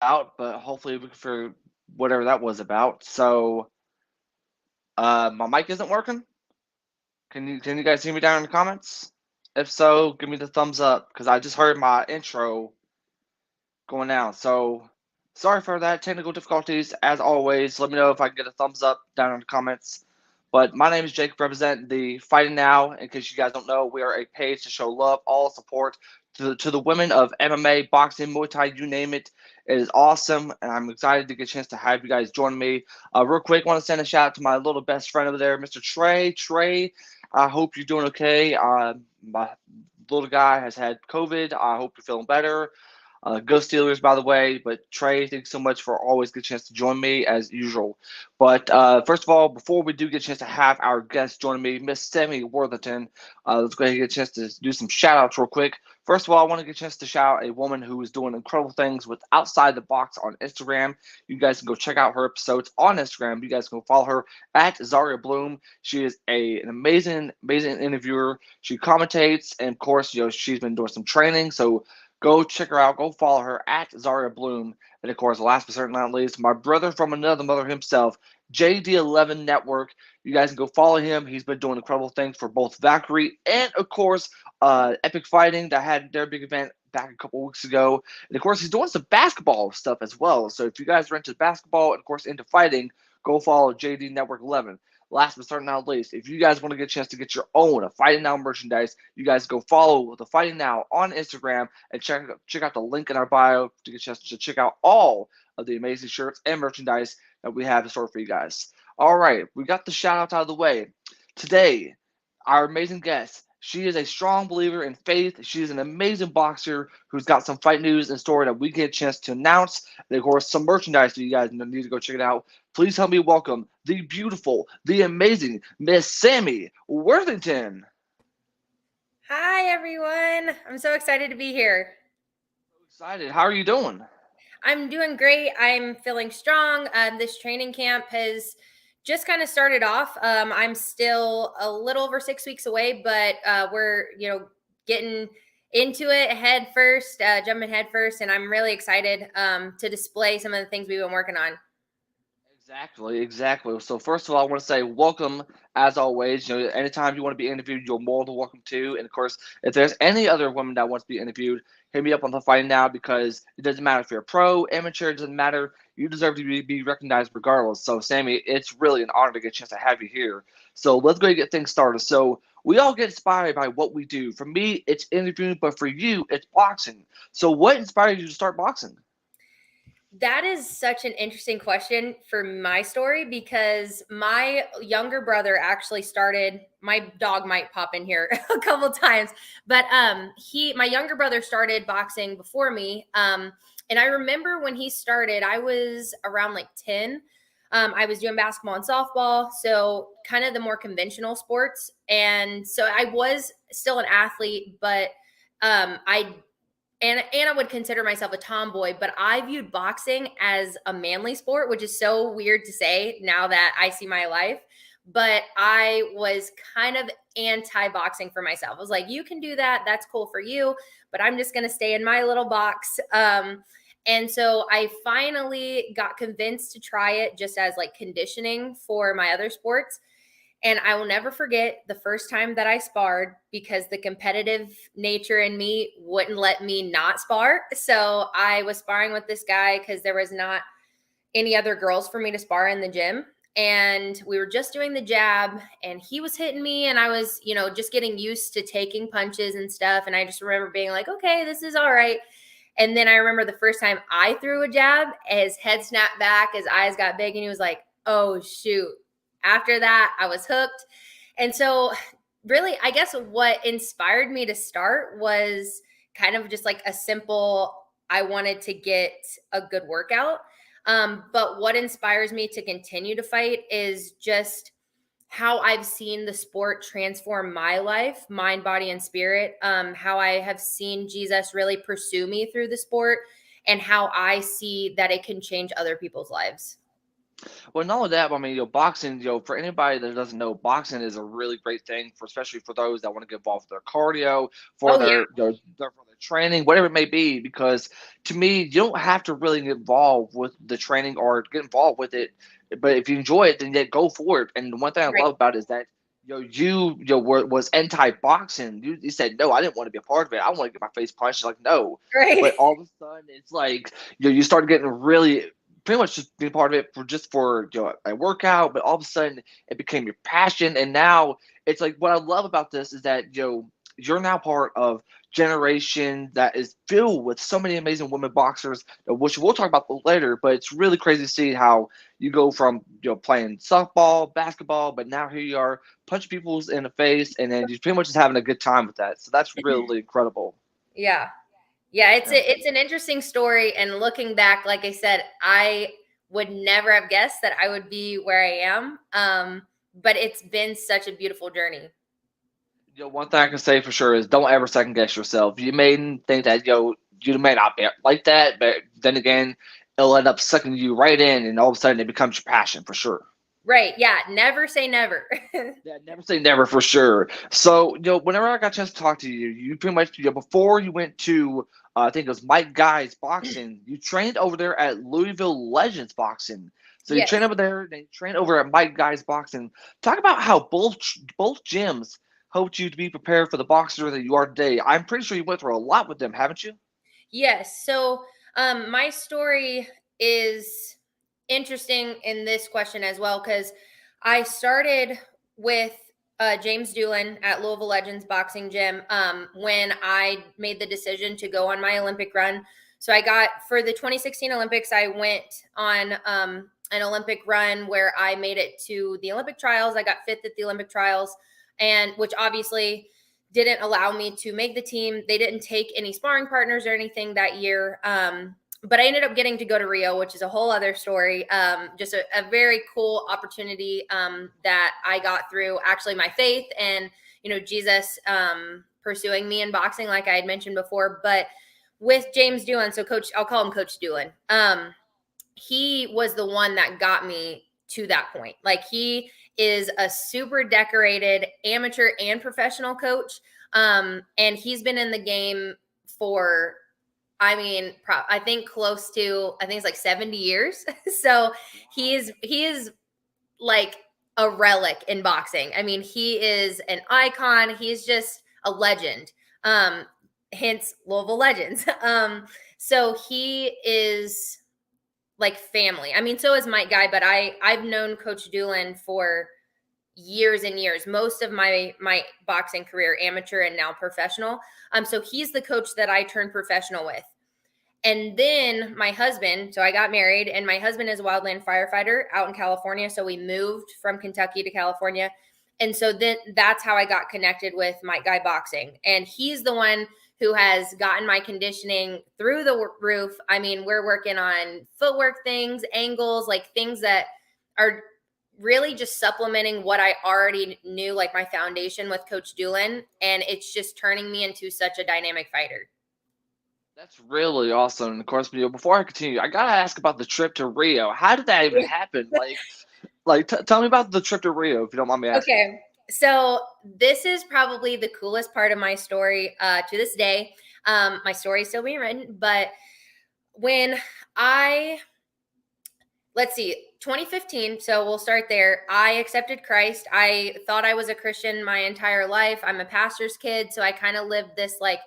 out, but hopefully we can figure whatever that was about. So, my mic isn't working. Can you guys hear me down in the comments? If so, give me the thumbs up because I just heard my intro going out. So, sorry for that technical difficulties. As always, let me know if I can get a thumbs up down in the comments. But my name is Jake, represent the Fighting Now. In case you guys don't know, we are a page to show love, all support to the women of MMA, boxing, Muay Thai, you name it. It is awesome, and I'm excited to get a chance to have you guys join me. Real quick, want to send a shout out to my little best friend over there, Mr. Trey. Trey, I hope you're doing okay. My little guy has had COVID. I hope you're feeling better. Go Steelers, by the way. But Trey, thanks so much for always get a chance to join me as usual. But first of all, before we do get a chance to have our guest join me, Miss Sammy Worthington, let's go ahead and get a chance to do some shout outs real quick. First of all, I want to get a chance to shout out a woman who is doing incredible things with Outside the Box on Instagram. You guys can go check out her episodes on Instagram. You guys can go follow her at Zaria Bloom. She is an amazing, amazing interviewer. She commentates, and of course, she's been doing some training. So go check her out. Go follow her at Zaria Bloom. And of course, last but certainly not least, my brother from another mother himself, JD11 Network. You guys can go follow him. He's been doing incredible things for both Valkyrie and, of course, Epic Fighting that had their big event back a couple weeks ago. And, of course, he's doing some basketball stuff as well. So if you guys are into basketball and, of course, into fighting, go follow JD Network 11. Last but certainly not least, if you guys want to get a chance to get your own Fighting Now merchandise, you guys go follow the Fighting Now on Instagram and check out the link in our bio to get a chance to check out all of the amazing shirts and merchandise that we have in store for you guys. All right, we got the shout outs out of the way. Today, our amazing guest, she is a strong believer in faith. She is an amazing boxer who's got some fight news in store that we get a chance to announce. And of course, some merchandise that you guys need to go check it out. Please help me welcome the beautiful, the amazing Miss Sammy Worthington. Hi, everyone. I'm so excited to be here. Excited. How are you doing? I'm doing great. I'm feeling strong. This training camp has just kind of started off. I'm still a little over 6 weeks away, but we're, getting into it head first, jumping head first. And I'm really excited to display some of the things we've been working on. Exactly, exactly. So first of all, I want to say welcome as always. Anytime you want to be interviewed, you're more than welcome to. And of course, if there's any other woman that wants to be interviewed, hit me up on the Fighting Now because it doesn't matter if you're a pro, amateur, it doesn't matter. You deserve to be recognized regardless. So Sammy, it's really an honor to get a chance to have you here. So let's go and get things started. So we all get inspired by what we do. For me, it's interviewing, but for you, it's boxing. So what inspired you to start boxing? That is such an interesting question for my story because my younger brother actually started. My dog might pop in here a couple times, but my younger brother started boxing before me. And I remember when he started, I was around like 10. I was doing basketball and softball, so kind of the more conventional sports. And so I was still an athlete, but I would consider myself a tomboy, but I viewed boxing as a manly sport, which is so weird to say now that I see my life. But I was kind of anti-boxing for myself. I was like, you can do that. That's cool for you. But I'm just going to stay in my little box. And so I finally got convinced to try it just as like conditioning for my other sports. And I will never forget the first time that I sparred because the competitive nature in me wouldn't let me not spar. So I was sparring with this guy because there was not any other girls for me to spar in the gym. And we were just doing the jab and he was hitting me and I was, just getting used to taking punches and stuff. And I just remember being like, okay, this is all right. And then I remember the first time I threw a jab, his head snapped back, his eyes got big, and he was like, oh, shoot. After that, I was hooked. And so really, I guess what inspired me to start was kind of just like a simple, I wanted to get a good workout. But what inspires me to continue to fight is just how I've seen the sport transform my life, mind, body, and spirit. How I have seen Jesus really pursue me through the sport and how I see that it can change other people's lives. Well, not only that, but I mean, boxing, for anybody that doesn't know, boxing is a really great thing for, especially for those that want to get involved with their cardio, for Oh, yeah. their training, whatever it may be, because to me, you don't have to really get involved with the training or get involved with it. But if you enjoy it, then yeah, go for it. And the one thing I Right. love about it is that was anti-boxing. You said no, I didn't want to be a part of it. I want to get my face punched. Like no, Right. but all of a sudden it's like you start getting really pretty much just being part of it for a workout. But all of a sudden it became your passion, and now it's like what I love about this is that you're now part of generation that is filled with so many amazing women boxers, which we'll talk about later. But it's really crazy to see how you go from playing softball, basketball, but now here you are punching people in the face, and then you're pretty much just having a good time with that. So that's really incredible. Yeah. Yeah, Yeah. it's an interesting story, and looking back, like I said, I would never have guessed that I would be where I am. But it's been such a beautiful journey. One thing I can say for sure is don't ever second guess yourself. You may think that you may not be like that, but then again, it'll end up sucking you right in, and all of a sudden it becomes your passion for sure. Right. Yeah. Never say never. Yeah, never say never for sure. So, whenever I got a chance to talk to you, you pretty much, before you went to, I think it was Mike Guy's boxing, you trained over there at Louisville Legends Boxing. So you Yes. trained over there, then you trained over at Mike Guy's Boxing. Talk about how both gyms helped you to be prepared for the boxer that you are today. I'm pretty sure you went through a lot with them, haven't you? Yes. So, my story is interesting in this question as well, because I started with James Doolin at Louisville Legends Boxing Gym when I made the decision to go on my Olympic run. So I got for the 2016 Olympics, I went on an Olympic run where I made it to the Olympic trials. I got fifth at the Olympic trials, and which obviously didn't allow me to make the team. They didn't take any sparring partners or anything that year. But I ended up getting to go to Rio, which is a whole other story. Just a very cool opportunity that I got through actually my faith and, Jesus pursuing me in boxing, like I had mentioned before. But with James Doolin, so Coach, I'll call him Coach Doolin. He was the one that got me to that point. Like he is a super decorated amateur and professional coach. And he's been in the game for, I think close to, I think it's like 70 years. So he is like a relic in boxing. I mean, he is an icon. He's just a legend. Hence Louisville Legends. So he is like family. I mean, so is Mike Guy, but I've known Coach Doolin for years and years. Most of my boxing career, amateur and now professional. So he's the coach that I turned professional with. And then my husband, so I got married, and my husband is a wildland firefighter out in California. So we moved from Kentucky to California. And so then that's how I got connected with Mike Guy Boxing. And he's the one who has gotten my conditioning through the roof. I mean, we're working on footwork things, angles, like things that are really just supplementing what I already knew, like my foundation with Coach Doolin. And it's just turning me into such a dynamic fighter. That's really awesome. And of course, before I continue, I gotta ask about the trip to Rio. How did that even happen? Tell me about the trip to Rio, if you don't mind me asking. Okay. So this is probably the coolest part of my story to this day. My story is still being written, but when let's see, 2015, so we'll start there. I accepted Christ. I thought I was a Christian my entire life. I'm a pastor's kid, so I kind of lived this like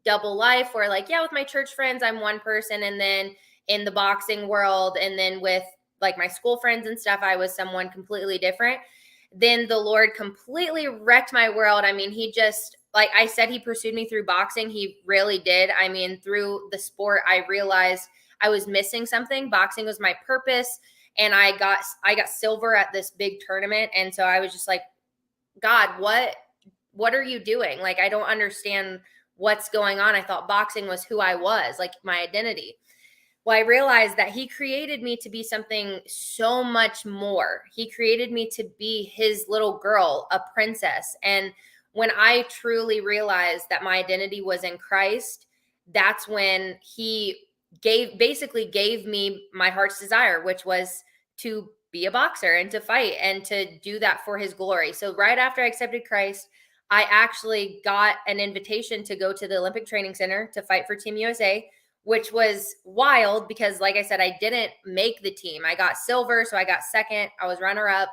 double life where like, yeah, with my church friends, I'm one person, and then in the boxing world, and then with like my school friends and stuff, I was someone completely different. Then the Lord completely wrecked my world. I mean, he just, like I said, he pursued me through boxing. He really did. I mean, through the sport, I realized I was missing something. Boxing was my purpose. And I got silver at this big tournament. And so I was just like, God, what are you doing? Like, I don't understand what's going on. I thought boxing was who I was, like my identity. Well, I realized that he created me to be something so much more. He created me to be his little girl, a princess. And when I truly realized that my identity was in Christ, that's when he basically gave me my heart's desire, which was to be a boxer and to fight and to do that for his glory. So right after I accepted Christ, I actually got an invitation to go to the Olympic Training Center to fight for Team USA, which was wild because, like I said, I didn't make the team. I got silver, so I got second. I was runner up.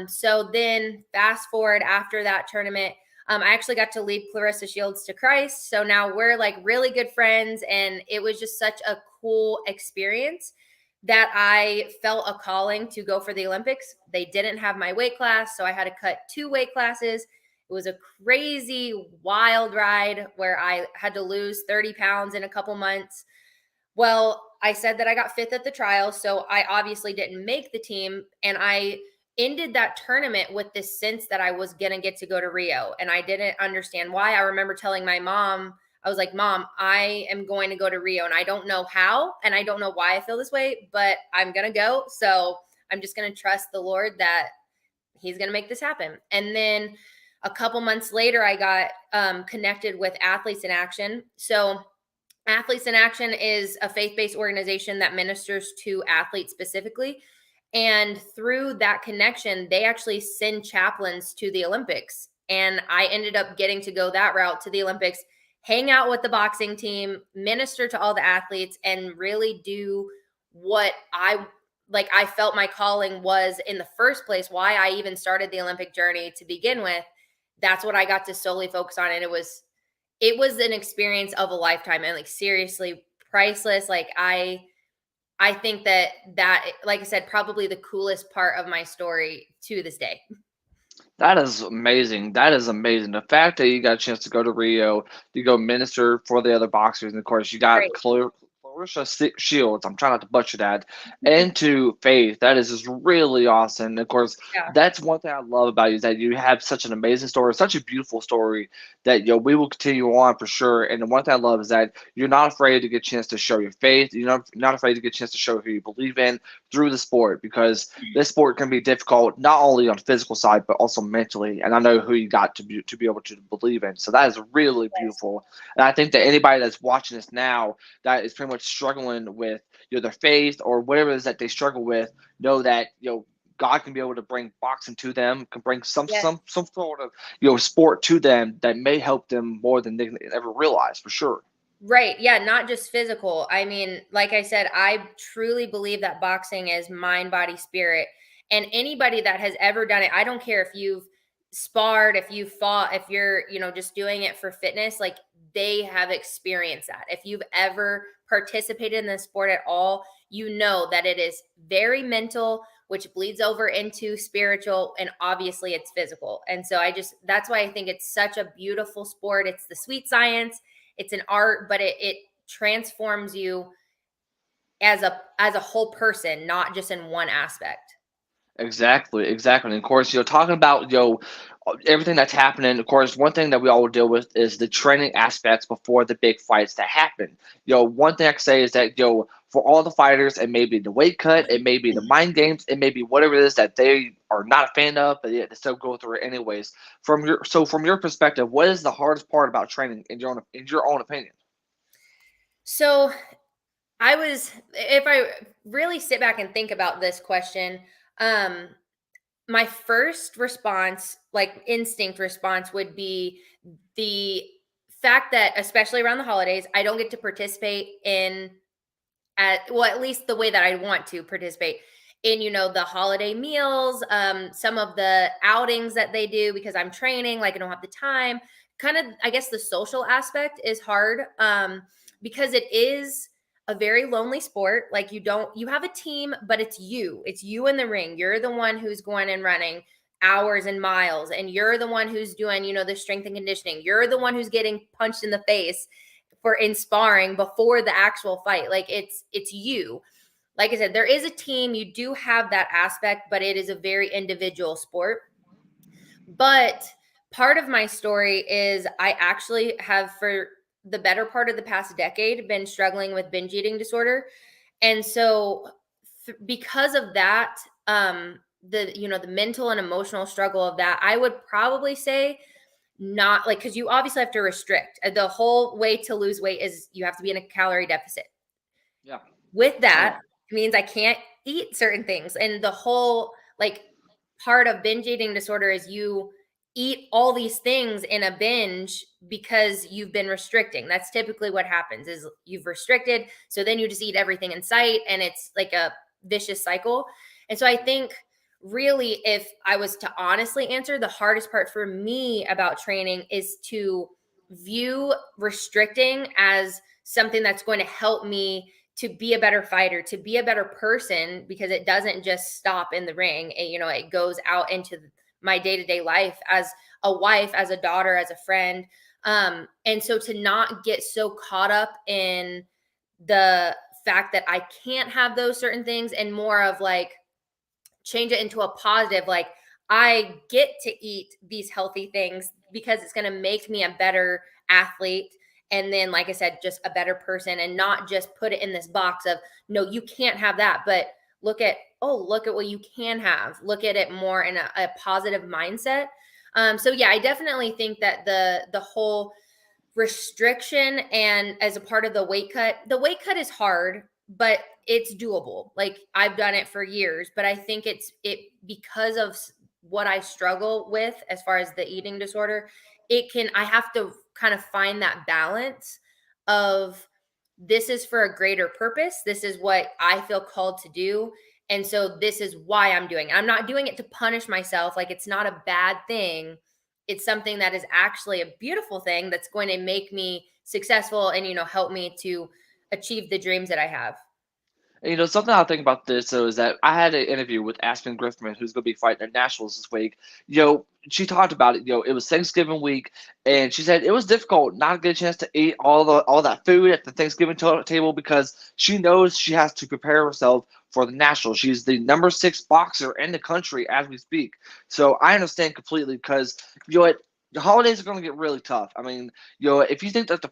So then, fast forward after that tournament, I actually got to lead Clarissa Shields to Christ. So now we're like really good friends, and it was just such a cool experience that I felt a calling to go for the Olympics. They didn't have my weight class, so I had to cut 2 weight classes. It was a crazy, wild ride where I had to lose 30 pounds in a couple months. Well, I said that I got fifth at the trial, so I obviously didn't make the team. And I ended that tournament with this sense that I was going to get to go to Rio. And I didn't understand why. I remember telling my mom, I was like, Mom, I am going to go to Rio, and I don't know how, and I don't know why I feel this way, but I'm going to go. So I'm just going to trust the Lord that He's going to make this happen. And then a couple months later, I got connected with Athletes in Action. So Athletes in Action is a faith-based organization that ministers to athletes specifically. And through that connection, they actually send chaplains to the Olympics. And I ended up getting to go that route to the Olympics, hang out with the boxing team, minister to all the athletes, and really do what I felt my calling was in the first place, why I even started the Olympic journey to begin with. That's what I got to solely focus on. And it was an experience of a lifetime, and like seriously priceless. Like I think that like I said, probably the coolest part of my story to this day. That is amazing. That is amazing. The fact that you got a chance to go to Rio, you go minister for the other boxers, and of course you got Great. Clarissa Shields. I'm trying not to butcher that. Into faith. That is just really awesome. And of course, Yeah. that's one thing I love about you is that you have such an amazing story, such a beautiful story that we will continue on for sure. And the one thing I love is that you're not afraid to get a chance to show your faith. You're not afraid to get a chance to show who you believe in through the sport because this sport can be difficult not only on the physical side but also mentally. And I know who you got to be able to believe in. So that is really Yes. beautiful. And I think that anybody that's watching this now that is pretty much struggling with their faith or whatever it is that they struggle with, know that God can be able to bring boxing to them, can bring Yes. some sort of sport to them that may help them more than they can ever realize for sure. Right. Yeah. Not just physical. I mean, like I said, I truly believe that boxing is mind, body, spirit. And anybody that has ever done it, I don't care if you've sparred, if you fought, if you're, just doing it for fitness, like they have experienced that. If you've ever participated in the sport at all, you know that it is very mental, which bleeds over into spiritual, and obviously it's physical. And so that's why I think it's such a beautiful sport. It's the sweet science, it's an art, but it transforms you as a whole person, not just in one aspect. Exactly, exactly. And of course, talking about everything that's happening. Of course, one thing that we all deal with is the training aspects before the big fights that happen. One thing I can say is that for all the fighters, it may be the weight cut, it may be the mind games, it may be whatever it is that they are not a fan of, but yet they still go through it anyways. From your perspective, what is the hardest part about training in your own opinion? So if I really sit back and think about this question, um, my first response, like instinct response, would be the fact that, especially around the holidays, I don't get to participate at least the way that I want to participate in, the holiday meals, some of the outings that they do because I'm training, like I don't have the time. Kind of, I guess the social aspect is hard, because it is a very lonely sport. Like you have a team, but it's you in the ring. You're the one who's going and running hours and miles, and you're the one who's doing, the strength and conditioning. You're the one who's getting punched in the face for in sparring before the actual fight. Like it's you. Like I said, there is a team. You do have that aspect, but it is a very individual sport. But part of my story is I actually have, for the better part of the past decade, been struggling with binge eating disorder. And so because of that, the mental and emotional struggle of that, I would probably say, not like, because you obviously have to restrict. The whole way to lose weight is you have to be in a calorie deficit. Yeah. With Oh that, yeah. it means I can't eat certain things. And the whole, like, part of binge eating disorder is you eat all these things in a binge because you've been restricting. That's typically what happens is you've restricted, so then you just eat everything in sight, and it's like a vicious cycle. And so I think really, if I was to honestly answer, the hardest part for me about training is to view restricting as something that's going to help me to be a better fighter, to be a better person, because it doesn't just stop in the ring. It goes out into my day-to-day life as a wife, as a daughter, as a friend. And so to not get so caught up in the fact that I can't have those certain things, and more of like change it into a positive, like I get to eat these healthy things because it's going to make me a better athlete. And then, like I said, just a better person, and not just put it in this box of, no, you can't have that. But look at what you can have. Look at it more in a positive mindset. So yeah, I definitely think that the whole restriction, and as a part of the weight cut is hard, but it's doable. Like I've done it for years, but I think it because of what I struggle with as far as the eating disorder, I have to kind of find that balance of, this is for a greater purpose, this is what I feel called to do, and so this is why I'm doing it. I'm not doing it to punish myself. Like it's not a bad thing, it's something that is actually a beautiful thing that's going to make me successful and help me to achieve the dreams that I have. And, something I think about this though is that I had an interview with Aspen Griffin, who's going to be fighting at Nationals this week. She talked about it. It was Thanksgiving week, and she said it was difficult not to get a chance to eat all that food at the Thanksgiving table because she knows she has to prepare herself for the Nationals. She's the number 6 boxer in the country as we speak. So I understand completely because what. The holidays are going to get really tough. I mean, if you think that the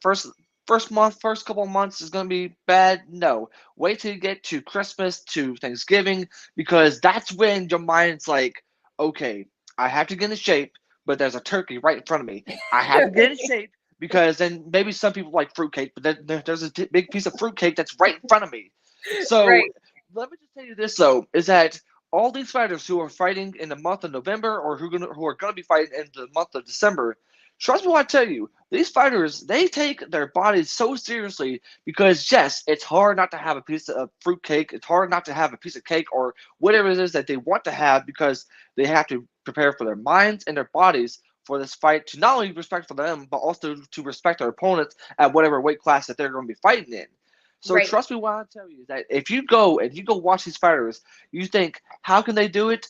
first couple of months is going to be bad, no. Wait till you get to Christmas, to Thanksgiving, because that's when your mind's like, okay, I have to get in shape, but there's a turkey right in front of me. I have to get in shape because then maybe some people like fruitcake, but then there's a big piece of fruitcake that's right in front of me. So Right. let me just tell you this though, is that all these fighters who are fighting in the month of November or who are going to be fighting in the month of December, trust me when I tell you, these fighters, they take their bodies so seriously because, yes, it's hard not to have a piece of fruit cake. It's hard not to have a piece of cake or whatever it is that they want to have because they have to prepare for their minds and their bodies for this fight to not only respect for them, but also to respect their opponents at whatever weight class that they're going to be fighting in. So Right. trust me when I tell you that if you go and you go watch these fighters, you think, how can they do it?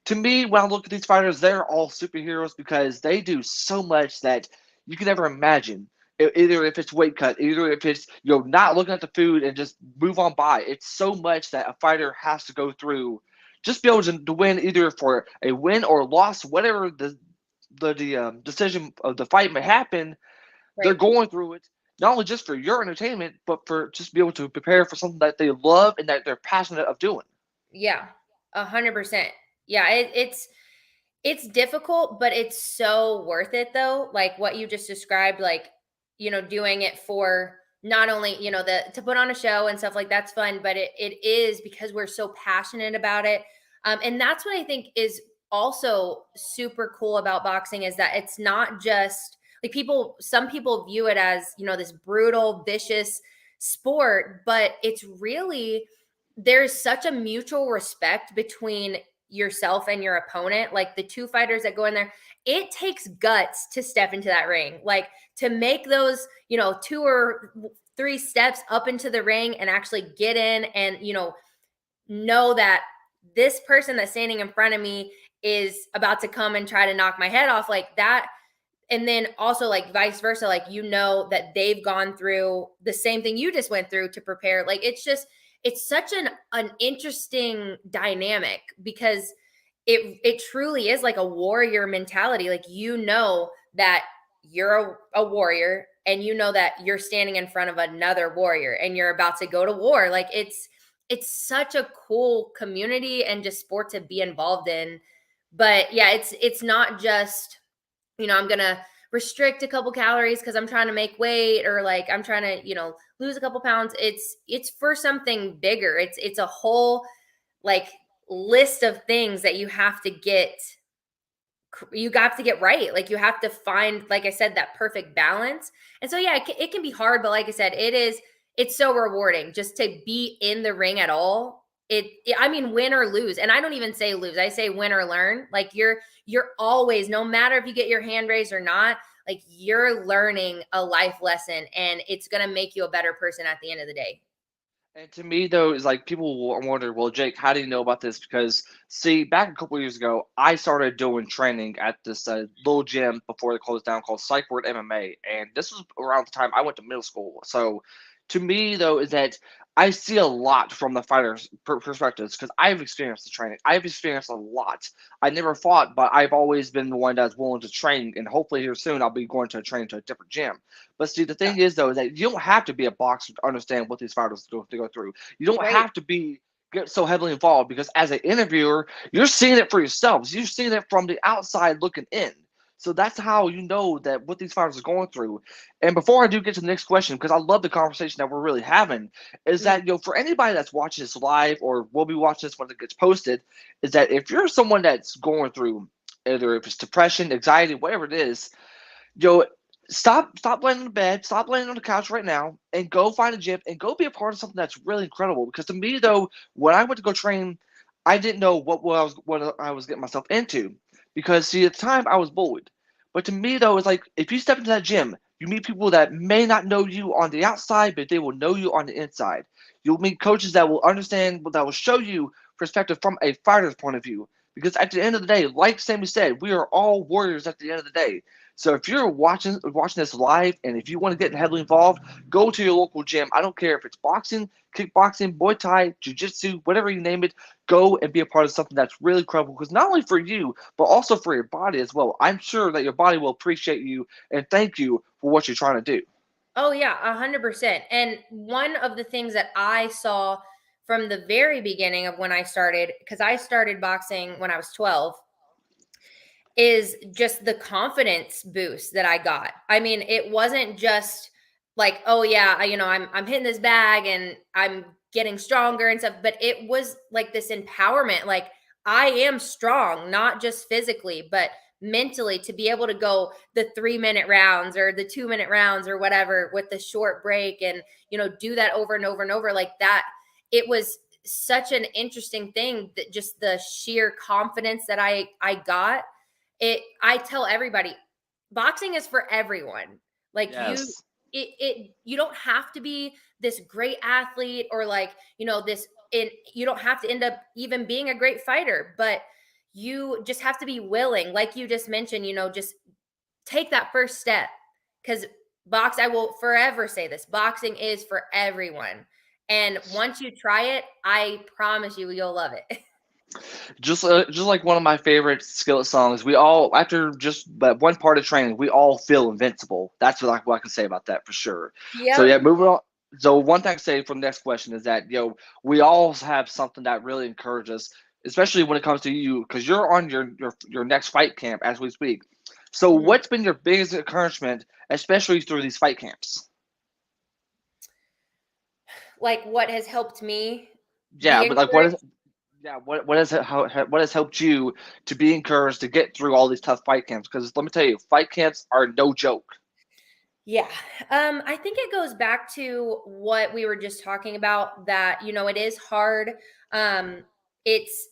To me, when I look at these fighters, they're all superheroes because they do so much that you can never imagine. Either if it's weight cut, either if it's not looking at the food and just move on by. It's so much that a fighter has to go through, just be able to win either for a win or loss, whatever the decision of the fight may happen. They're Right. going through it not only just for your entertainment, but for just be able to prepare for something that they love and that they're passionate of doing. Yeah. 100%. Yeah. It's difficult, but it's so worth it though. Like what you just described, like, doing it for not only, to put on a show and stuff, like that's fun, but it is because we're so passionate about it. And that's what I think is also super cool about boxing, is that it's not just like some people view it as, this brutal, vicious sport, but it's really, there's such a mutual respect between yourself and your opponent. Like the two fighters that go in there, it takes guts to step into that ring, like to make those 2 or 3 steps up into the ring and actually get in, and know that this person that's standing in front of me is about to come and try to knock my head off, like that. And then also like vice versa, like that they've gone through the same thing you just went through to prepare. Like it's such an interesting dynamic, because it truly is like a warrior mentality. Like that you're a warrior, and that you're standing in front of another warrior and you're about to go to war. Like it's such a cool community and just sport to be involved in. But yeah, it's not just I'm going to restrict a couple calories because I'm trying to make weight, or like I'm trying to, lose a couple pounds. It's for something bigger. It's a whole like list of things that you have to get you have to get right. Like you have to find, like I said, that perfect balance. And so, yeah, it can be hard, but like I said, it's so rewarding just to be in the ring at all. I mean, win or lose. And I don't even say lose. I say win or learn. Like you're always, no matter if you get your hand raised or not, like you're learning a life lesson, and it's going to make you a better person at the end of the day. And to me, though, is like people will wonder, well, Jake, how do you know about this? Because, see, back a couple years ago, I started doing training at this little gym before they closed down called Psychword MMA. And this was around the time I went to middle school. So, to me, though, is that I see a lot from the fighters' perspectives because I've experienced the training. I've experienced a lot. I never fought, but I've always been the one that's willing to train. And hopefully, here soon, I'll be going to train to a different gym. But see, the thing is, though, is that you don't have to be a boxer to understand what these fighters go through. You don't Right. have to get so heavily involved because as an interviewer, you're seeing it for yourselves. You're seeing it from the outside looking in. So that's how you know that what these fighters are going through. And before I do get to the next question, because I love the conversation that we're really having, is Mm. that for anybody that's watching this live or will be watching this when it gets posted, is that if you're someone that's going through either if it's depression, anxiety, whatever it is, yo, stop laying on the bed, stop laying on the couch right now, and go find a gym and go be a part of something that's really incredible. Because to me, though, when I went to go train, I didn't know what I was getting myself into. Because see, at the time I was bullied, but to me though, it's like if you step into that gym, you meet people that may not know you on the outside, but they will know you on the inside. You'll meet coaches that will understand, that will show you perspective from a fighter's point of view. Because at the end of the day, like Sammy said, we are all warriors at the end of the day. So if you're watching this live and if you want to get heavily involved, go to your local gym. I don't care if it's boxing, kickboxing, Muay Thai, jiu-jitsu, whatever you name it. Go and be a part of something that's really incredible because not only for you, but also for your body as well. I'm sure that your body will appreciate you and thank you for what you're trying to do. Oh yeah, 100%. And one of the things that I saw from the very beginning of when I started, because I started boxing when I was 12, is just the confidence boost that I got. I mean, it wasn't just like, oh yeah, I'm hitting this bag and I'm getting stronger and stuff, but it was like this empowerment. Like I am strong, not just physically, but mentally, to be able to go the 3-minute rounds or the 2-minute rounds or whatever with the short break and do that over and over and over like that. It was such an interesting thing, that just the sheer confidence that I got. I tell everybody, boxing is for everyone. Like Yes. you don't have to be this great athlete or like, you don't have to end up even being a great fighter, but you just have to be willing, like you just mentioned, just take that first step. Because I will forever say this, boxing is for everyone. And once you try it, I promise you'll love it. Just like one of my favorite skillet songs, we all after just that one part of training, we all feel invincible. That's what I can say about that for sure. So Yep. yeah, moving on. So one thing I say from the next question is that we all have something that really encourages, especially when it comes to you, because you're on your next fight camp as we speak. So Mhm. what's been your biggest encouragement, especially through these fight camps? Like what has helped me Yeah, be but like what is encouraged? Yeah, what has helped you to be encouraged to get through all these tough fight camps? Because let me tell you, fight camps are no joke. Yeah. I think it goes back to what we were just talking about, that, it is hard. Um, it's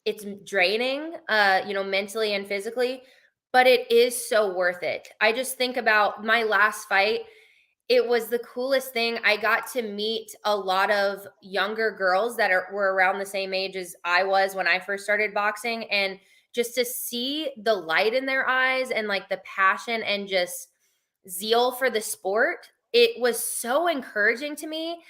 it's draining, mentally and physically, but it is so worth it. I just think about my last fight. It was the coolest thing. I got to meet a lot of younger girls that were around the same age as I was when I first started boxing. And just to see the light in their eyes and like the passion and just zeal for the sport, it was so encouraging to me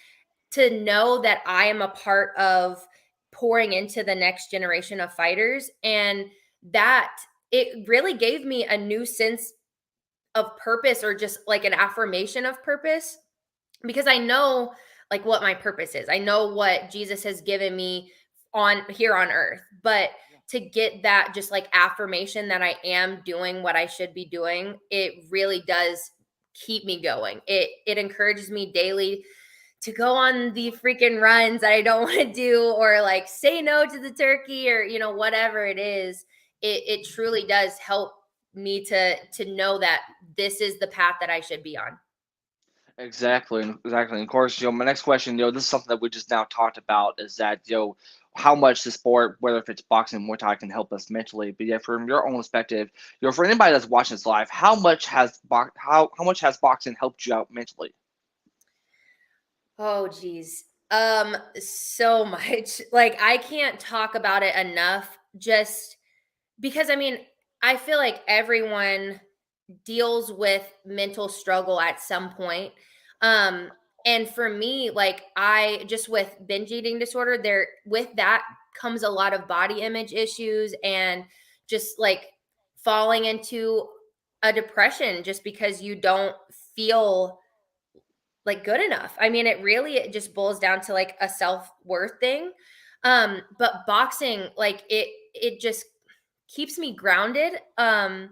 to know that I am a part of pouring into the next generation of fighters. And that it really gave me a new sense of purpose, or just like an affirmation of purpose, because I know like what my purpose is. I know what Jesus has given me on here on earth. But to get that just like affirmation that I am doing what I should be doing, it really does keep me going. It encourages me daily to go on the freaking runs that I don't want to do, or like say no to the turkey, or whatever it is. it truly does help me to know that this is the path that I should be on. Exactly, exactly. And of course, my next question, this is something that we just now talked about, is that, how much the sport, whether if it's boxing, Muay Thai, can help us mentally. But yeah, from your own perspective, for anybody that's watching this live, how much has boxing helped you out mentally? Oh geez. So much. Like I can't talk about it enough just because I mean, I feel like everyone deals with mental struggle at some point. Um and for me, like I just with binge eating disorder, there with that comes a lot of body image issues and just like falling into a depression just because you don't feel like good enough. I mean, it just boils down to like a self-worth thing. But boxing, like it just keeps me grounded and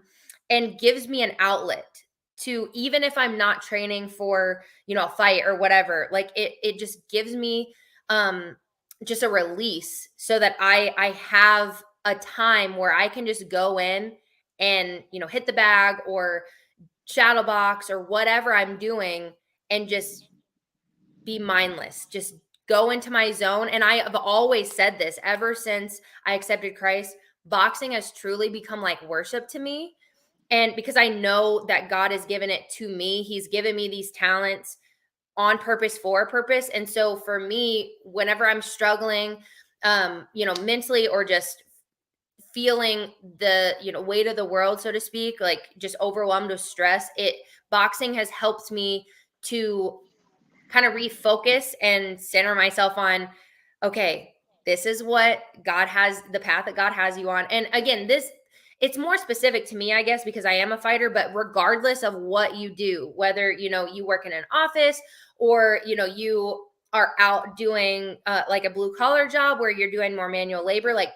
gives me an outlet to, even if I'm not training for, a fight or whatever, like it just gives me um just a release so that I have a time where I can just go in and, hit the bag or shadow box or whatever I'm doing and just be mindless. Just go into my zone. And I have always said this ever since I accepted Christ. Boxing has truly become like worship to me. And because I know that God has given it to me, He's given me these talents on purpose for a purpose. And so for me, whenever I'm struggling, mentally or just feeling the weight of the world, so to speak, like just overwhelmed with stress, it boxing has helped me to kind of refocus and center myself on, okay, this is what God has, the path that God has you on. And again, it's more specific to me, I guess, because I am a fighter, but regardless of what you do, whether, you work in an office or, you are out doing like a blue collar job where you're doing more manual labor, like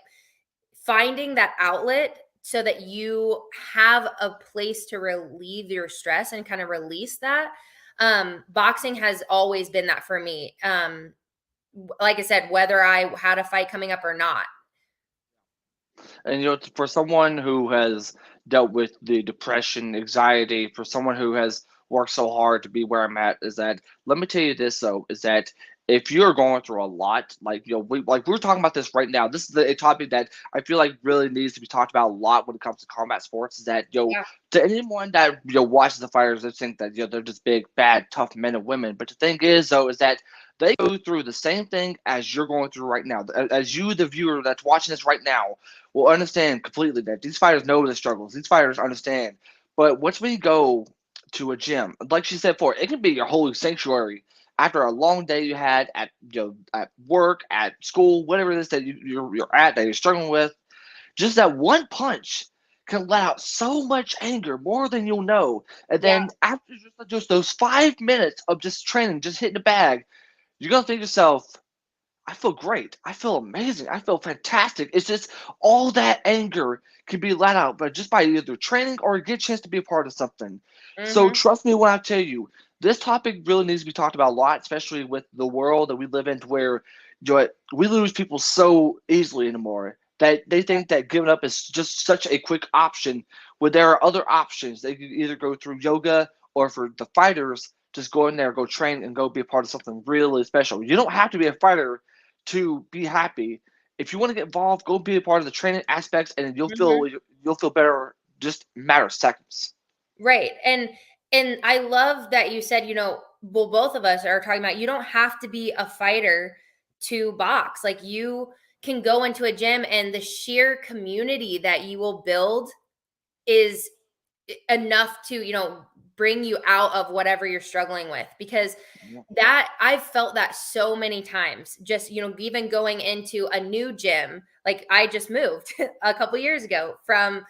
finding that outlet so that you have a place to relieve your stress and kind of release that. Boxing has always been that for me. Like I said, whether I had a fight coming up or not. And for someone who has dealt with the depression, anxiety, for someone who has worked so hard to be where I'm at, is that, let me tell you this though, is that if you're going through a lot, like we're talking about this right now. This is a topic that I feel like really needs to be talked about a lot when it comes to combat sports. Is that Yeah. to anyone that watches the fighters, they think that they're just big, bad, tough men and women. But the thing is though, is that they go through the same thing as you're going through right now. As you, the viewer that's watching this right now, will understand completely that these fighters know the struggles. These fighters understand. But once we go to a gym, like she said before, it can be your holy sanctuary after a long day you had at at work, at school, whatever it is that you're at that you're struggling with. Just that one punch can let out so much anger, more than you'll know. And Yeah. then after just those 5 minutes of just training, just hitting the bag, you're gonna think to yourself, I feel great. I feel amazing. I feel fantastic. It's just all that anger can be let out, but just by either training or get a chance to be a part of something. So Hmm. trust me when I tell you, this topic really needs to be talked about a lot, especially with the world that we live in, to where we lose people so easily anymore that they think that giving up is just such a quick option. When there are other options, they can either go through yoga, or for the fighters, just go in there, go train, and go be a part of something really special. You don't have to be a fighter to be happy. If you want to get involved, go be a part of the training aspects, and Hmm. you'll feel better just a matter of seconds. Right. And I love that you said, well, both of us are talking about you don't have to be a fighter to box. Like you can go into a gym and the sheer community that you will build is enough to, bring you out of whatever you're struggling with, because Yeah. that I've felt that so many times, just, even going into a new gym. Like I just moved a couple years ago from,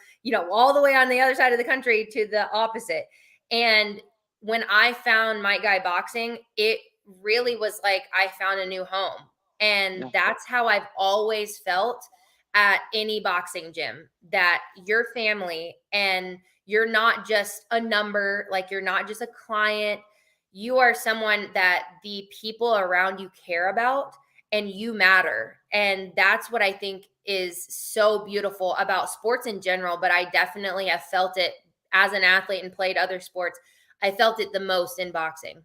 all the way on the other side of the country to the opposite. And when I found Might Guy Boxing, it really was like I found a new home. And Yeah. that's how I've always felt at any boxing gym, that your family, and you're not just a number, like you're not just a client, you are someone that the people around you care about. and you matter. And that's what I think is so beautiful about sports in general. But I definitely have felt it as an athlete and played other sports. I felt it the most in boxing.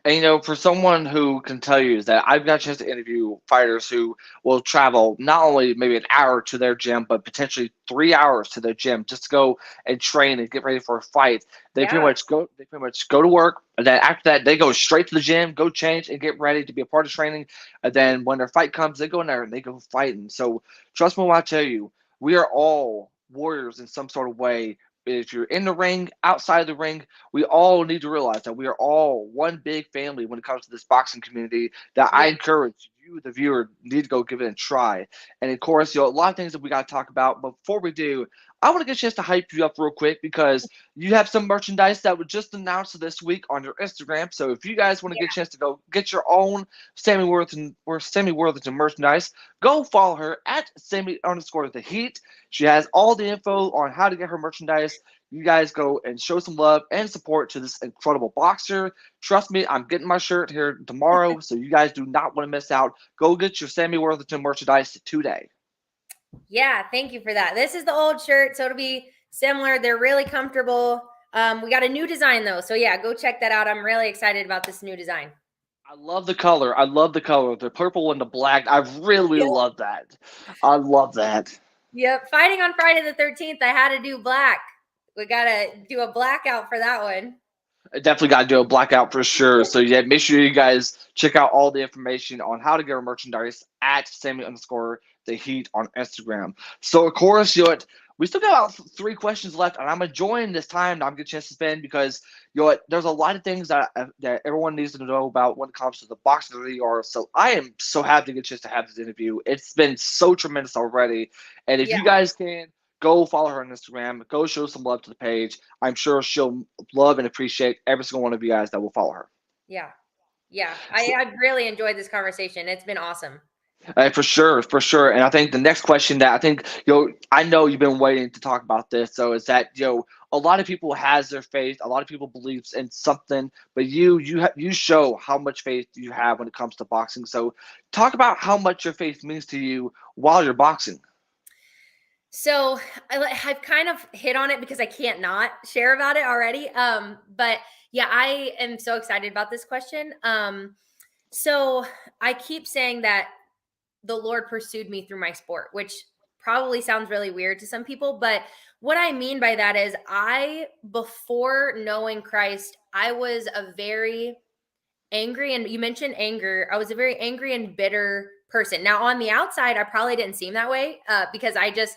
And for someone who can tell you is that I've got a chance to interview fighters who will travel not only maybe an hour to their gym, but potentially 3 hours to their gym just to go and train and get ready for a fight. They pretty Yeah. much go. They pretty much go to work, and then after that, they go straight to the gym, go change, and get ready to be a part of training. And then when their fight comes, they go in there and they go fighting. So trust me when I tell you, we are all warriors in some sort of way. If you're in the ring, outside the ring, we all need to realize that we are all one big family when it comes to this boxing community. That I Yeah. encourage you, the viewer, need to go give it a try. And of course, a lot of things that we got to talk about. But before we do, I want to get a chance to hype you up real quick because you have some merchandise that was just announced this week on your Instagram. So if you guys want to get a chance to go get your own Sammy Worthington merchandise, go follow her at Sammy_the Heat. She has all the info on how to get her merchandise. You guys go and show some love and support to this incredible boxer. Trust me, I'm getting my shirt here tomorrow, so you guys do not want to miss out. Go get your Sammy Worthington merchandise today. Yeah, thank you for that. This is the old shirt, so it'll be similar. They're really comfortable. We got a new design though, so yeah, go check that out. I'm really excited about this new design. I love the color. I love the color. The purple and the black. I really Yep. love that. I love that. Yep. Fighting on Friday the 13th, I had to do black. We got to do a blackout for that one. I definitely got to do a blackout for sure. So yeah, make sure you guys check out all the information on how to get our merchandise at Sammy_the Heat on Instagram. So of course, we still got about 3 questions left, and I'm enjoying this time that I'm getting a chance to spend because there's a lot of things that everyone needs to know about when it comes to the boxing league. So I am so happy to get a chance to have this interview. It's been so tremendous already, and if Yeah. you guys can go follow her on Instagram, go show some love to the page. I'm sure she'll love and appreciate every single one of you guys that will follow her. Yeah. Yeah. I've really enjoyed this conversation. It's been awesome. For sure, for sure. And I think the next question that I think I know you've been waiting to talk about this. So is that a lot of people has their faith, a lot of people believes in something, but you show how much faith you have when it comes to boxing. So talk about how much your faith means to you while you're boxing. So I've kind of hit on it because I can't not share about it already. But yeah, I am so excited about this question. So I keep saying that the Lord pursued me through my sport, which probably sounds really weird to some people. But what I mean by that is before knowing Christ, I was a very angry, and you mentioned anger. I was a very angry and bitter person. Now on the outside, I probably didn't seem that way because I just,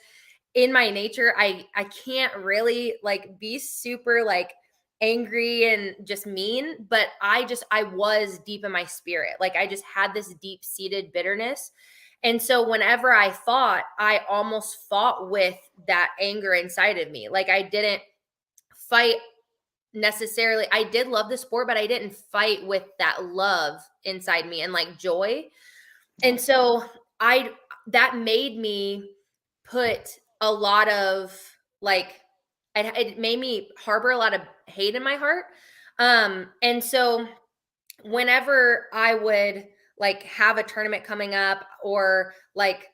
in my nature, I can't really like be super like angry and just mean, but I was deep in my spirit. Like I just had this deep seated bitterness. And so whenever I fought, I almost fought with that anger inside of me. Like I didn't fight necessarily. I did love the sport, but I didn't fight with that love inside me and like joy. And so that made me put a lot of like, it made me harbor a lot of hate in my heart. And so whenever I would like have a tournament coming up or like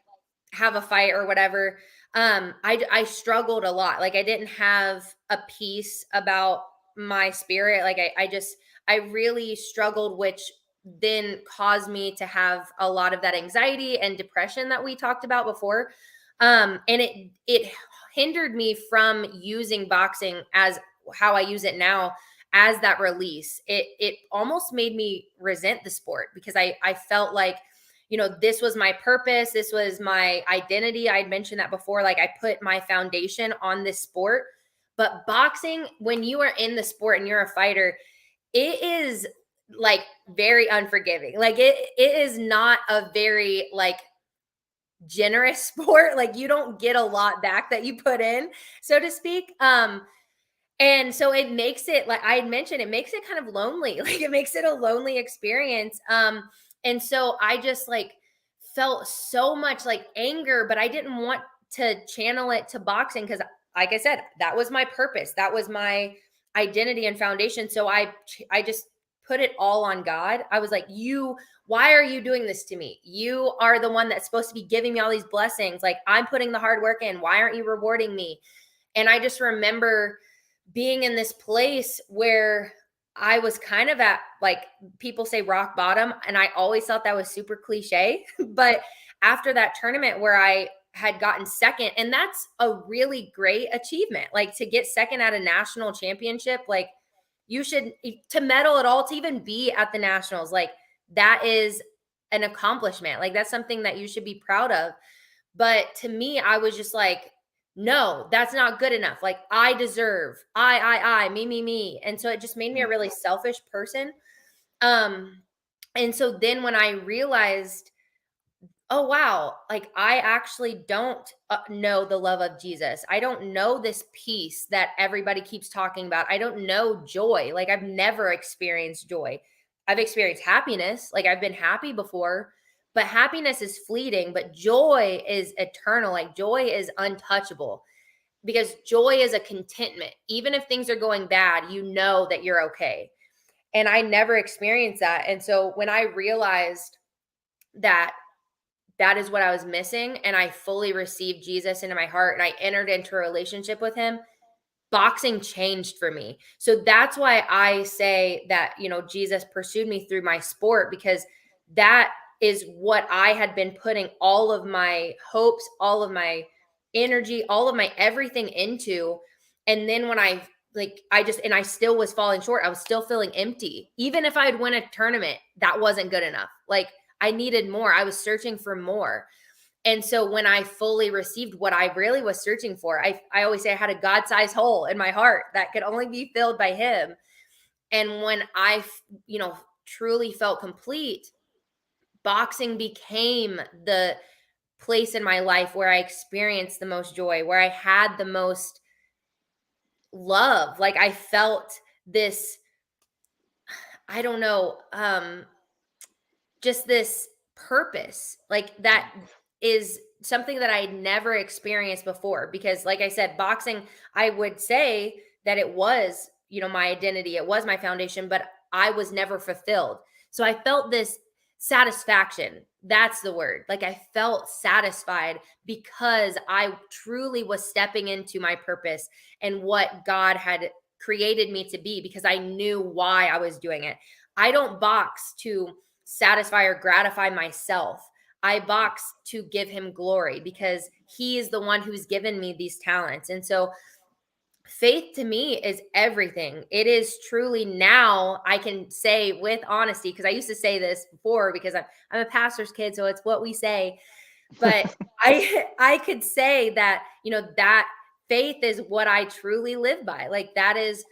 have a fight or whatever, I struggled a lot. Like I didn't have a peace about my spirit. Like I really struggled, which then caused me to have a lot of that anxiety and depression that we talked about before. And it hindered me from using boxing as how I use it now, as that release. It almost made me resent the sport because I felt like, this was my purpose. This was my identity. I'd mentioned that before. Like I put my foundation on this sport. But boxing, when you are in the sport and you're a fighter, it is like very unforgiving. Like it is not a very like generous sport. Like you don't get a lot back that you put in, so to speak. And so it makes it, like I had mentioned, it makes it kind of lonely. Like it makes it a lonely experience. And so I just like felt so much like anger, but I didn't want to channel it to boxing because, like I said, that was my purpose. That was my identity and foundation. So I just put it all on God. I was like, why are you doing this to me? You are the one that's supposed to be giving me all these blessings. Like, I'm putting the hard work in. Why aren't you rewarding me? And I just remember being in this place where I was kind of at, like, people say rock bottom. And I always thought that was super cliche. But after that tournament where I had gotten second, and that's a really great achievement, like to get second at a national championship, like you should, to medal at all, to even be at the nationals, like that is an accomplishment. Like that's something that you should be proud of. But to me, I was just like, no, that's not good enough. Like I deserve, me. And so it just made me a really selfish person. And so then when I realized, oh wow, like I actually don't know the love of Jesus. I don't know this peace that everybody keeps talking about. I don't know joy. Like I've never experienced joy. I've experienced happiness. Like I've been happy before, but happiness is fleeting, but joy is eternal. Like joy is untouchable, because joy is a contentment. Even if things are going bad, you know that you're okay. And I never experienced that. And so when I realized that that is what I was missing, and I fully received Jesus into my heart and I entered into a relationship with him, boxing changed for me. So that's why I say that, Jesus pursued me through my sport, because that is what I had been putting all of my hopes, all of my energy, all of my everything into. And then when I still was falling short. I was still feeling empty. Even if I'd win a tournament, that wasn't good enough. Like I needed more. I was searching for more. And so when I fully received what I really was searching for, I always say I had a God-sized hole in my heart that could only be filled by him. And when I, truly felt complete, boxing became the place in my life where I experienced the most joy, where I had the most love. Like I felt this, I don't know, just this purpose, like that is something that I never experienced before. Because like I said, boxing, I would say that it was, my identity, it was my foundation, but I was never fulfilled. So I felt this satisfaction. That's the word. Like I felt satisfied because I truly was stepping into my purpose and what God had created me to be, because I knew why I was doing it. I don't box to satisfy or gratify myself. I box to give him glory, because he is the one who's given me these talents. And so faith to me is everything. It is truly, now I can say with honesty, because I used to say this before because I'm a pastor's kid, so it's what we say. But I could say that, that faith is what I truly live by. Like that is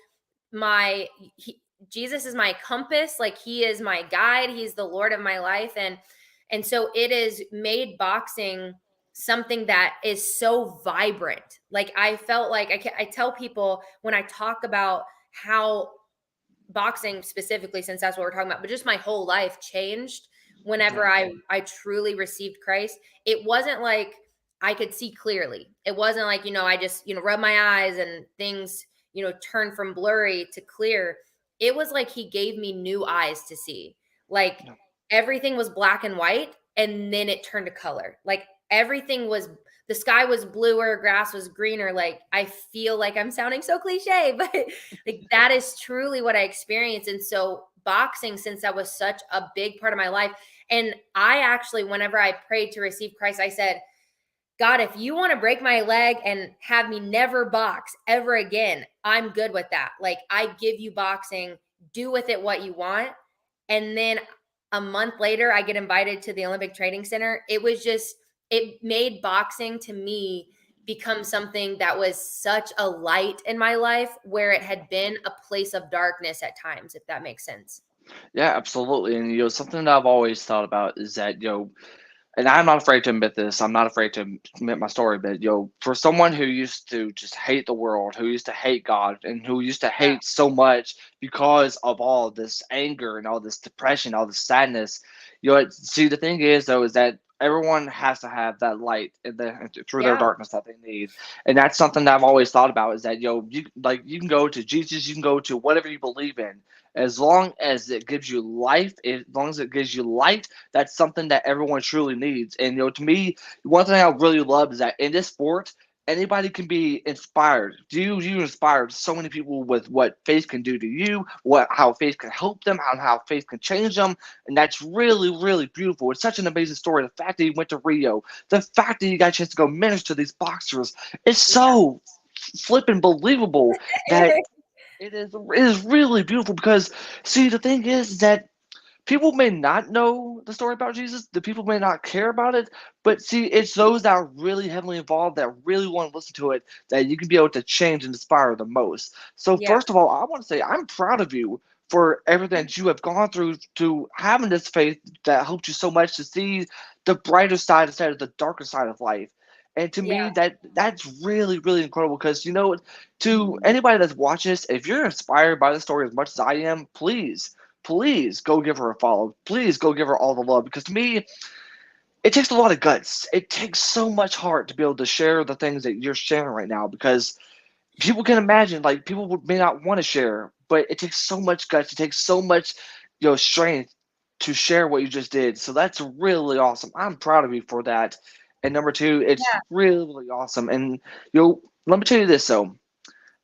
Jesus is my compass. Like he is my guide. He's the Lord of my life. And so it is made boxing something that is so vibrant. Like I felt like I tell people when I talk about how boxing specifically, since that's what we're talking about, but just my whole life changed whenever I truly received Christ. It wasn't like I could see clearly. It wasn't like, I just, rub my eyes and things, turn from blurry to clear. It was like he gave me new eyes to see. Like everything was black and white, and then it turned to color. Like everything was, the sky was bluer, grass was greener. Like I feel like I'm sounding so cliche, but like that is truly what I experienced. And so boxing, since that was such a big part of my life, and I actually, whenever I prayed to receive Christ, I said, God, if you want to break my leg and have me never box ever again, I'm good with that. Like I give you boxing, do with it what you want. And then a month later, I get invited to the Olympic Training Center. It was just, it made boxing to me become something that was such a light in my life, where it had been a place of darkness at times, if that makes sense. Yeah, absolutely. And something that I've always thought about is that and I'm not afraid to admit this. I'm not afraid to admit my story, but for someone who used to just hate the world, who used to hate God, and who used to Yeah. hate so much because of all this anger and all this depression, all this sadness, see, the thing is though, is that everyone has to have that light through their Yeah. darkness that they need, and that's something that I've always thought about. Is that you can go to Jesus, you can go to whatever you believe in, as long as it gives you life, as long as it gives you light. That's something that everyone truly needs. And to me, one thing I really love is that in this sport, anybody can be inspired. You inspired so many people with what faith can do to you, how faith can help them, how faith can change them, and that's really, really beautiful. It's such an amazing story. The fact that he went to Rio, the fact that you got a chance to go minister to these boxers, it's so flipping believable that it is really beautiful. Because see, the thing is that people may not know the story about Jesus, the people may not care about it, but see, it's those that are really heavily involved that really want to listen to it that you can be able to change and inspire the most. So, Yeah. first of all, I want to say I'm proud of you for everything that you have gone through to having this faith that helped you so much to see the brighter side instead of the darker side of life. And to Yeah. me, that's really, really incredible. Because to anybody that's watching this, if you're inspired by the story as much as I am, please go give her a follow. Please go give her all the love. Because to me, it takes a lot of guts. It takes so much heart to be able to share the things that you're sharing right now. Because people can imagine, like, may not want to share, but it takes so much guts. It takes so much, strength to share what you just did. So that's really awesome. I'm proud of you for that. And number two, it's Yeah. really, really awesome. And let me tell you this though,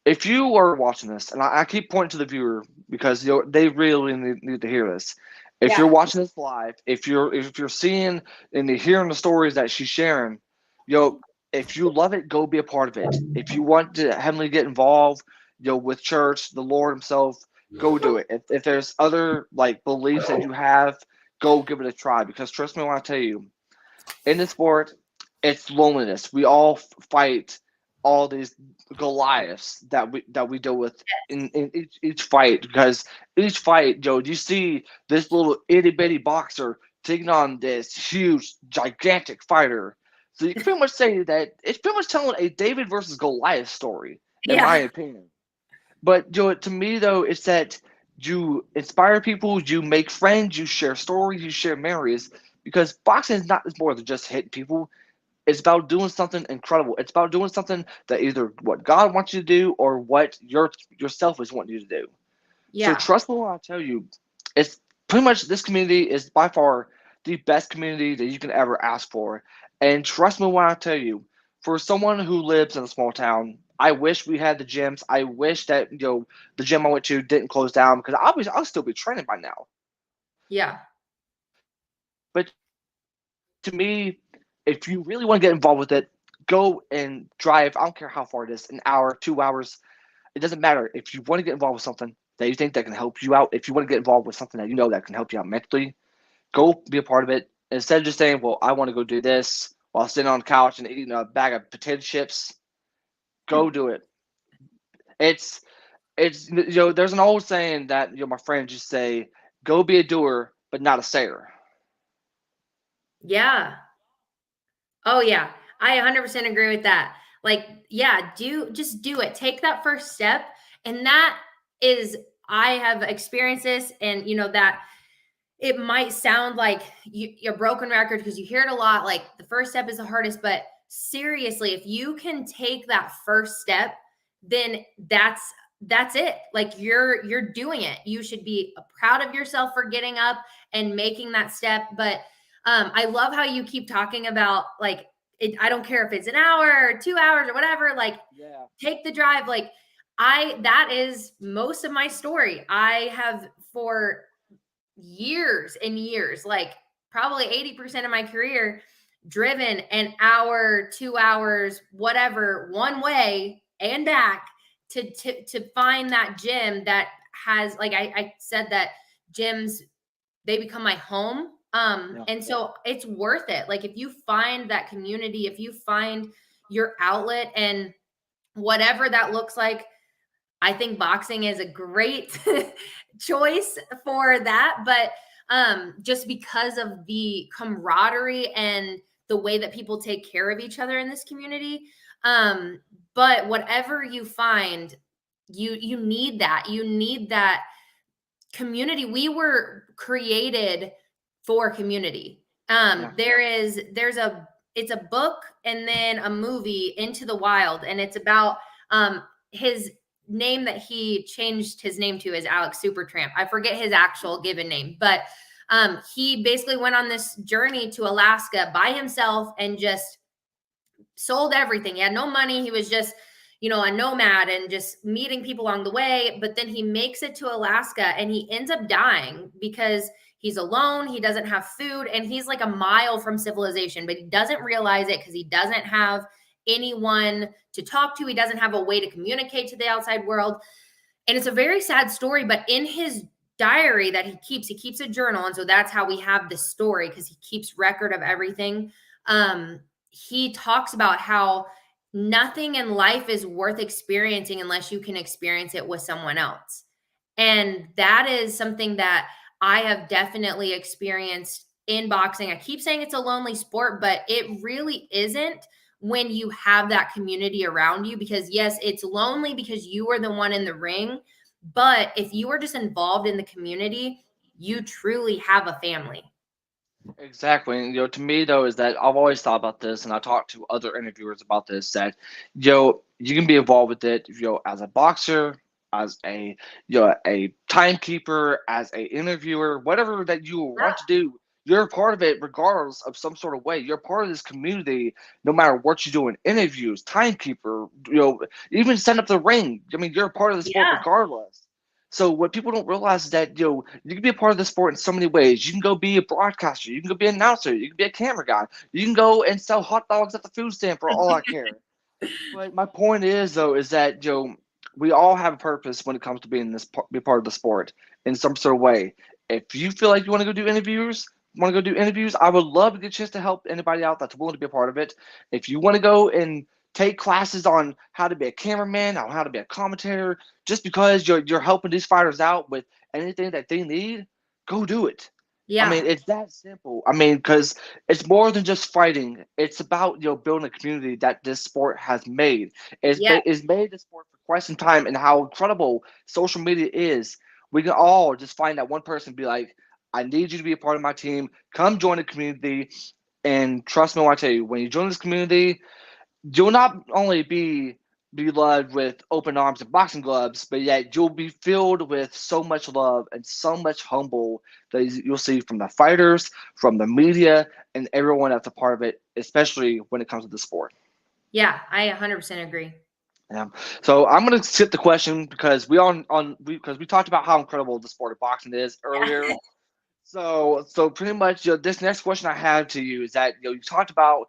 if you are watching this, and I keep pointing to the viewer because they really need to hear this. If you're Yeah. watching this live, if you're seeing and you're hearing the stories that she's sharing, if you love it, go be a part of it. If you want to heavily get involved, with church, the Lord Himself, go do it. If there's other like beliefs that you have, go give it a try. Because trust me when I tell you, in this sport, it's loneliness. We all fight all these Goliaths that we deal with in each fight. Because each fight, Joe, you see this little itty bitty boxer taking on this huge, gigantic fighter. So you can pretty much say that it's pretty much telling a David versus Goliath story, in my Yeah. opinion. But to me though, it's that you inspire people, you make friends, you share stories, you share memories. Because boxing is not more than just hitting people. It's about doing something incredible. It's about doing something that either what God wants you to do or what yourself is wanting you to do. So Yeah. trust me when I tell you, it's pretty much this community is by far the best community that you can ever ask for. And trust me when I tell you, for someone who lives in a small town, I wish we had the gyms. I wish that the gym I went to didn't close down because I'll still be training by now. Yeah. But to me, if you really want to get involved with it, go and drive. I don't care how far it is, an hour, 2 hours. It doesn't matter. If you want to get involved with something that you think that can help you out, if you want to get involved with something that you know that can help you out mentally, go be a part of it. Instead of just saying, well, I want to go do this while sitting on the couch and eating a bag of potato chips, go do it. It's there's an old saying that my friends just say, go be a doer, but not a sayer. Yeah. Oh yeah. I 100% agree with that. Like, yeah, just do it. Take that first step. And that is, I have experienced this, and that it might sound like you're a broken record because you hear it a lot. Like, the first step is the hardest, but seriously, if you can take that first step, then that's it. Like, you're doing it. You should be proud of yourself for getting up and making that step. But I love how you keep talking about, like, I don't care if it's an hour or 2 hours or whatever, like, Yeah. take the drive. Like, that is most of my story. I have, for years and years, like probably 80% of my career, driven an hour, 2 hours, whatever, one way and back to find that gym that has, like, I said, that gyms, they become my home. Yeah. And so it's worth it. Like, if you find that community, if you find your outlet, and whatever that looks like, I think boxing is a great choice for that. But just because of the camaraderie and the way that people take care of each other in this community. Um, but whatever you find, you need that. You need that community. We were created for community. Yeah. There's a it's a book and then a movie, Into the Wild, and it's about his name that he changed his name to is Alex Supertramp. I forget his actual given name, but he basically went on this journey to Alaska by himself and just sold everything. He had no money. He was just, a nomad and just meeting people along the way. But then he makes it to Alaska and he ends up dying because he's alone. He doesn't have food and he's like a mile from civilization, but he doesn't realize it because he doesn't have anyone to talk to. He doesn't have a way to communicate to the outside world. And it's a very sad story, but in his diary that he keeps a journal. And so that's how we have this story, because he keeps record of everything. He talks about how nothing in life is worth experiencing unless you can experience it with someone else. And that is something that I have definitely experienced in boxing. I keep saying it's a lonely sport, but it really isn't when you have that community around you, because yes, it's lonely because you are the one in the ring. But if you are just involved in the community, you truly have a family. Exactly. And, to me, though, is that I've always thought about this, and I talked to other interviewers about this, that, you can be involved with it, as a boxer, as a timekeeper, as a interviewer, whatever that you want to do. You're a part of it regardless of some sort of way. You're part of this community no matter what you do in interviews, timekeeper, even set up the ring. I mean, you're a part of the sport Yeah. regardless. So what people don't realize is that you can be a part of the sport in so many ways. You can go be a broadcaster, you can go be an announcer, you can be a camera guy, you can go and sell hot dogs at the food stand for all I care. But my point is though is that we all have a purpose when it comes to be part of the sport in some sort of way. If you feel like you want to go do interviews, I would love to get a chance to help anybody out that's willing to be a part of it. If you want to go and take classes on how to be a cameraman, on how to be a commentator, just because you're helping these fighters out with anything that they need, go do it. I Yeah. mean, it's that simple. I mean, because it's more than just fighting. It's about building a community that this sport has made. Yeah. It's made the sport for quite some time, and how incredible social media is. We can all just find that one person and be like, "I need you to be a part of my team. Come join the community." And trust me when I tell you, when you join this community, you'll not only be loved with open arms and boxing gloves, but yet you'll be filled with so much love and so much humble that you'll see from the fighters, from the media, and everyone that's a part of it, especially when it comes to the sport. Yeah. I 100% agree. Yeah. So I'm gonna skip the question because because we talked about how incredible the sport of boxing is earlier. Yeah. So pretty much, this next question I have to you is that you talked about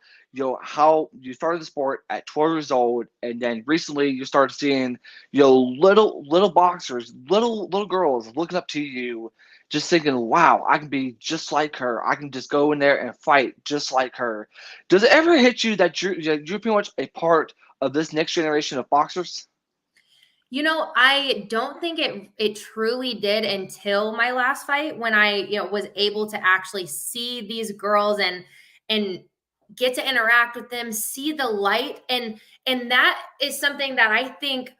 how you started the sport at 12 years old, and then recently you started seeing little boxers, little girls looking up to you, just thinking, wow, I can be just like her. I can just go in there and fight just like her. Does it ever hit you that you're pretty much a part of this next generation of boxers? I don't think it truly did until my last fight, when I, was able to actually see these girls and get to interact with them, see the light, and that is something that I think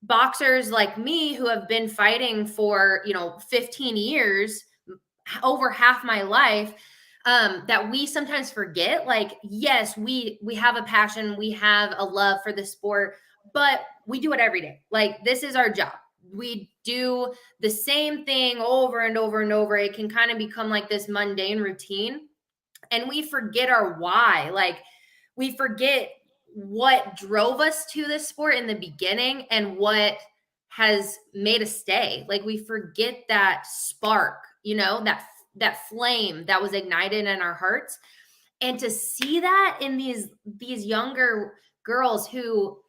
boxers like me, who have been fighting for, 15 years, over half my life, that we sometimes forget. Like, yes, we have a passion, we have a love for the sport, but we do it every day. Like, this is our job. We do the same thing over and over and over. It can kind of become like this mundane routine, and we forget our why. Like, we forget what drove us to this sport in the beginning and what has made us stay. Like, we forget that spark, that flame that was ignited in our hearts. And to see that in these younger girls, who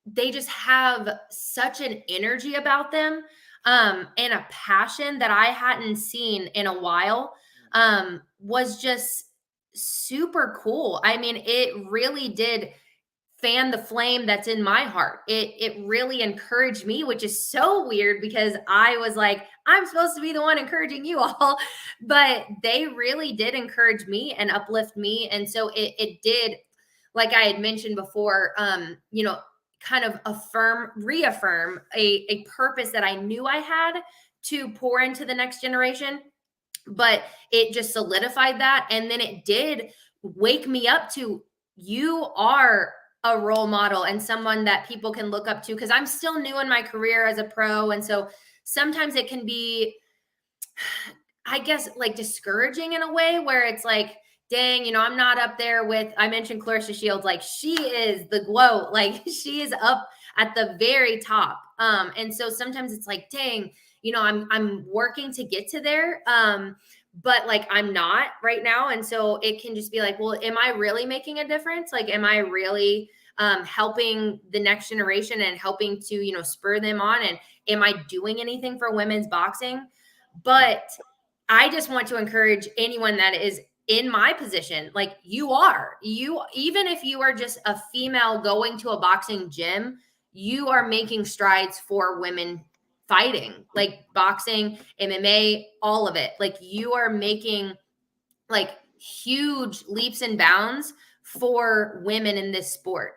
they just have such an energy about them, and a passion that I hadn't seen in a while, was just super cool. I mean, it really did fan the flame that's in my heart. It really encouraged me, which is so weird because I was like, I'm supposed to be the one encouraging you all, but they really did encourage me and uplift me. And so it did, like I had mentioned before, kind of reaffirm a purpose that I knew I had to pour into the next generation. but it just solidified that. And then it did wake me up to, you are a role model and someone that people can look up to, because I'm still new in my career as a pro. And so sometimes it can be, I guess, like discouraging in a way where it's like, dang, I'm not up there with, I mentioned Clarissa Shields, like she is the GOAT, like she is up at the very top. And so sometimes it's like, dang, I'm working to get to there. But like I'm not right now. And so it can just be like, well, am I really making a difference? Like, am I really helping the next generation and helping to, spur them on? And am I doing anything for women's boxing? But I just want to encourage anyone that is in my position, like you, even if you are just a female going to a boxing gym, you are making strides for women fighting, like boxing, MMA, all of it. Like you are making like huge leaps and bounds for women in this sport.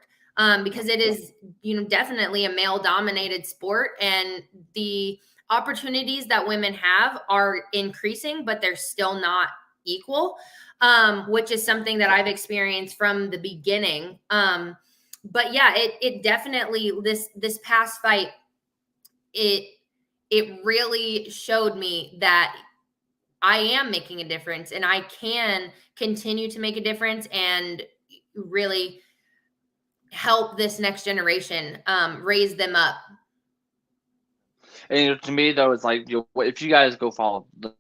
Because it is, definitely a male dominated sport, and the opportunities that women have are increasing, but they're still not equal, which is something that I've experienced from the beginning. But yeah, it definitely, this past fight, it really showed me that I am making a difference and I can continue to make a difference and really help this next generation, raise them up. And to me, though, it's like if you guys go follow the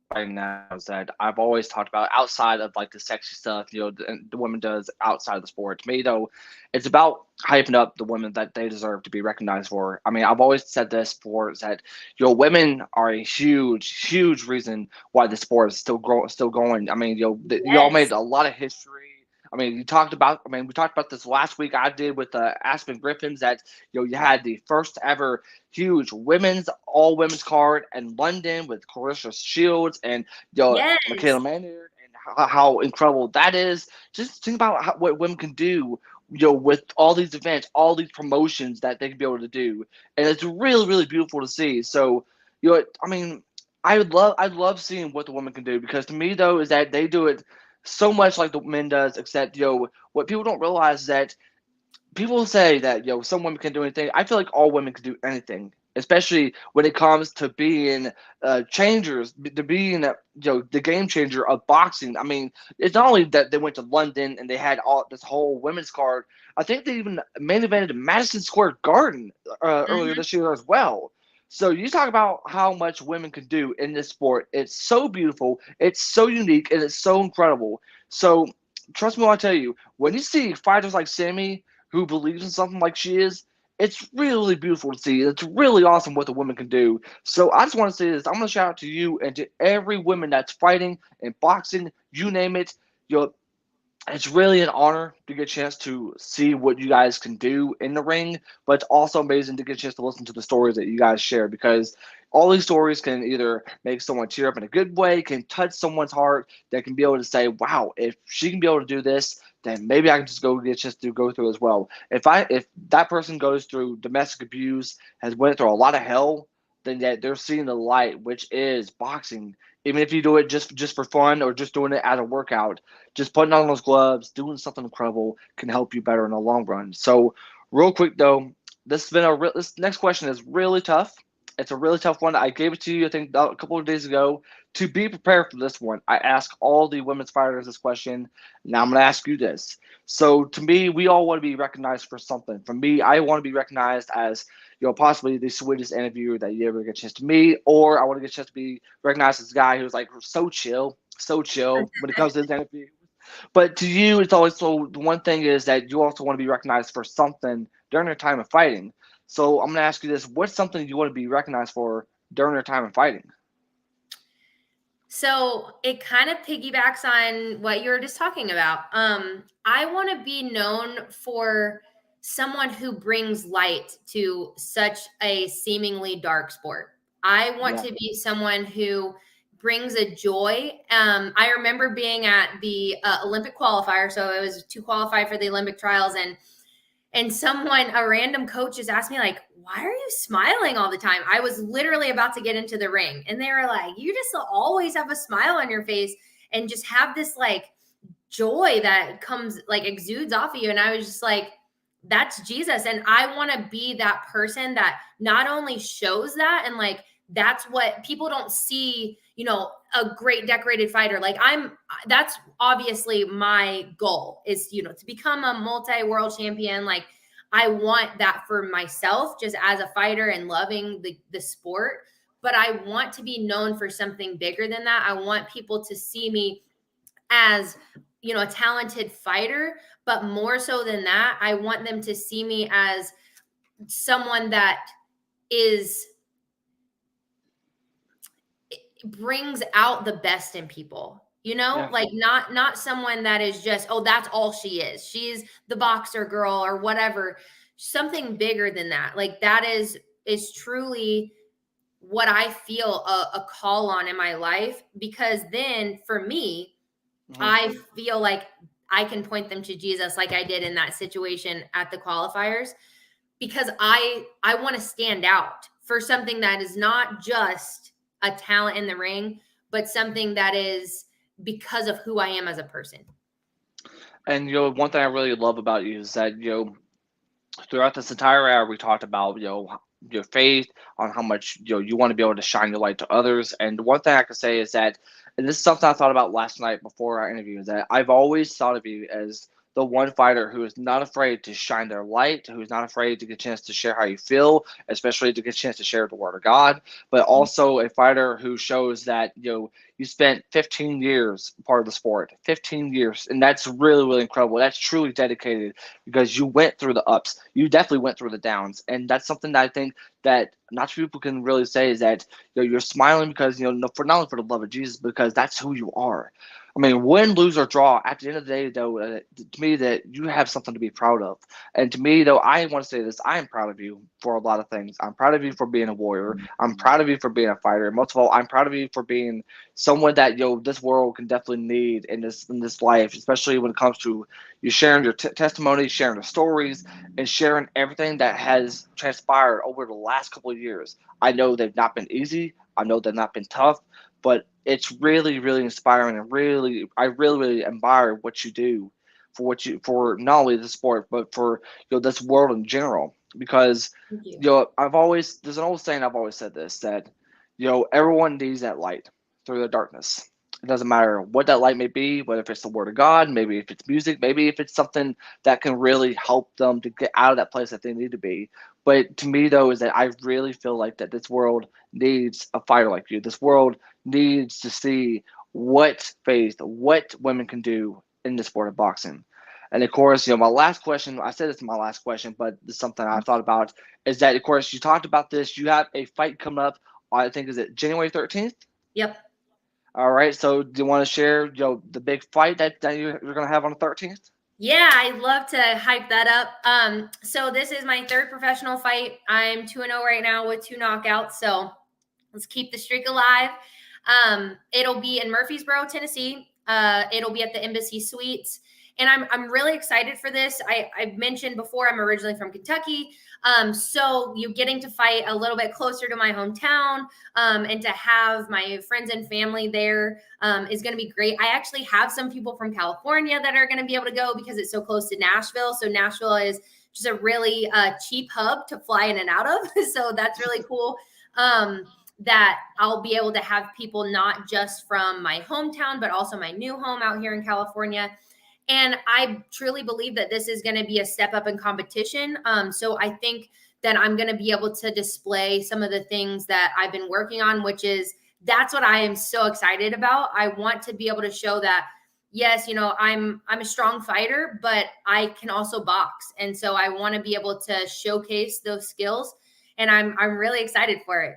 fighting now, is that I've always talked about outside of like the sexy stuff, the women does outside of the sport. To me, though, it's about hyping up the women that they deserve to be recognized for. I mean, I've always said this before, is that women are a huge reason why the sport is still going. I mean, y'all made Yes. a lot of history. I mean, we talked about this last week. I did with the Aspen Griffins that you had the first ever huge all women's card in London with Clarissa Shields and Michaela Yes. Maynard, and how incredible that is. Just think about what women can do, with all these events, all these promotions that they can be able to do, and it's really beautiful to see. So, I mean, I'd love seeing what the women can do, because to me, though, is that they do it so much like the men does, except what people don't realize is that people say that some women can do anything. I feel like all women can do anything, especially when it comes to being changers, to being the game changer of boxing. I mean, it's not only that they went to London and they had all this whole women's card. I think they even main evented Madison Square Garden earlier Mhm. this year as well. So you talk about how much women can do in this sport. It's so beautiful, it's so unique, and it's so incredible. So trust me when I tell you, when you see fighters like Sammy, who believes in something like she is, it's really beautiful to see. It's really awesome what the women can do. So I just want to say this. I'm going to shout out to you and to every woman that's fighting and boxing, you name it. It's really an honor to get a chance to see what you guys can do in the ring, but it's also amazing to get a chance to listen to the stories that you guys share, because all these stories can either make someone tear up in a good way, can touch someone's heart, that can be able to say, wow, if she can be able to do this, then maybe I can just go get a chance to go through as well. If that person goes through domestic abuse, has went through a lot of hell, then that they're seeing the light, which is boxing. Even if you do it just for fun or just doing it as a workout, just putting on those gloves, doing something incredible can help you better in the long run. So, real quick though, this next question is really tough. It's a really tough one. I gave it to you, I think, a couple of days ago. To be prepared for this one, I ask all the women's fighters this question. Now I'm going to ask you this. So, to me, we all want to be recognized for something. For me, I want to be recognized as possibly the sweetest interviewer that you ever get a chance to meet, or I want to get a chance to be recognized as a guy who's like so chill when it comes to his interview. But to you, it's always so. The one thing is that you also want to be recognized for something during your time of fighting. So I'm going to ask you this: what's something you want to be recognized for during your time of fighting? So it kind of piggybacks on what you were just talking about. I want to be known for someone who brings light to such a seemingly dark sport. I want Yeah. to be someone who brings a joy. I remember being at the Olympic qualifier, so it was to qualify for the Olympic trials, and someone, a random coach, just asked me like, why are you smiling all the time? I was literally about to get into the ring, and they were like, you just always have a smile on your face and just have this like joy that comes, like, exudes off of you. And I was just like, that's Jesus. And I want to be that person that not only shows that, and like, that's what people don't see, a great decorated fighter. Like, that's obviously my goal is, to become a multi-world champion. Like, I want that for myself, just as a fighter and loving the sport. But I want to be known for something bigger than that. I want people to see me as, a talented fighter, but more so than that, I want them to see me as someone that brings out the best in people, Yeah. like not someone that is just, oh, that's all she is. She's the boxer girl or whatever. Something bigger than that. Like, that is truly what I feel a call on in my life, because then for me, I feel like I can point them to Jesus, like I did in that situation at the qualifiers, because I want to stand out for something that is not just a talent in the ring, but something that is because of who I am as a person. And one thing I really love about you is that throughout this entire hour we talked about your faith, on how much you want to be able to shine your light to others. And one thing I can say is that, and this is something I thought about last night before our interview, is that I've always thought of you as the one fighter who is not afraid to shine their light, who's not afraid to get a chance to share how you feel, especially to get a chance to share the word of God, but also a fighter who shows that you spent 15 years part of the sport, 15 years, and that's really, really incredible. That's truly dedicated, because you went through the ups, you definitely went through the downs, and that's something that I think that not too people can really say, is that you're smiling because for not only for the love of Jesus, because that's who you are. I mean, win, lose, or draw, at the end of the day, though, to me, that you have something to be proud of. And to me, though, I want to say this: I am proud of you for a lot of things. I'm proud of you for being a warrior. I'm proud of you for being a fighter. And most of all, I'm proud of you for being someone that this world can definitely need in this life, especially when it comes to you sharing your testimony, sharing the stories, and sharing everything that has transpired over the last couple of years. I know they've not been easy. I know they've not been tough, but it's really, really inspiring, and I really, really admire what you do for not only the sport, but for this world in general. Because Thank you. there's an old saying, I've always said this, that everyone needs that light through the darkness. It doesn't matter what that light may be, whether if it's the word of God, maybe if it's music, maybe if it's something that can really help them to get out of that place that they need to be. But to me, though, is that I really feel like that this world needs a fighter like you. This world needs to see what faith, what women can do in the sport of boxing. And of course, my last question, I said this is my last question, but this is something I thought about, is that, of course, you talked about this. You have a fight coming up, I think, is it January 13th? Yep. All right. So do you want to share, the big fight that you're going to have on the 13th? Yeah, I'd love to hype that up. So this is my third professional fight. I'm 2-0 right now with 2 knockouts. So let's keep the streak alive. It'll be in Murfreesboro, Tennessee. It'll be at the Embassy Suites. And I'm really excited for this. I mentioned before, I'm originally from Kentucky. So you getting to fight a little bit closer to my hometown, and to have my friends and family there is going to be great. I actually have some people from California that are going to be able to go because it's so close to Nashville. So Nashville is just a really cheap hub to fly in and out of. So that's really cool. That I'll be able to have people not just from my hometown, but also my new home out here in California. And I truly believe that this is going to be a step up in competition. So I think that I'm going to be able to display some of the things that I've been working on, that's what I am so excited about. I want to be able to show that, yes, I'm a strong fighter, but I can also box. And so I want to be able to showcase those skills, and I'm really excited for it.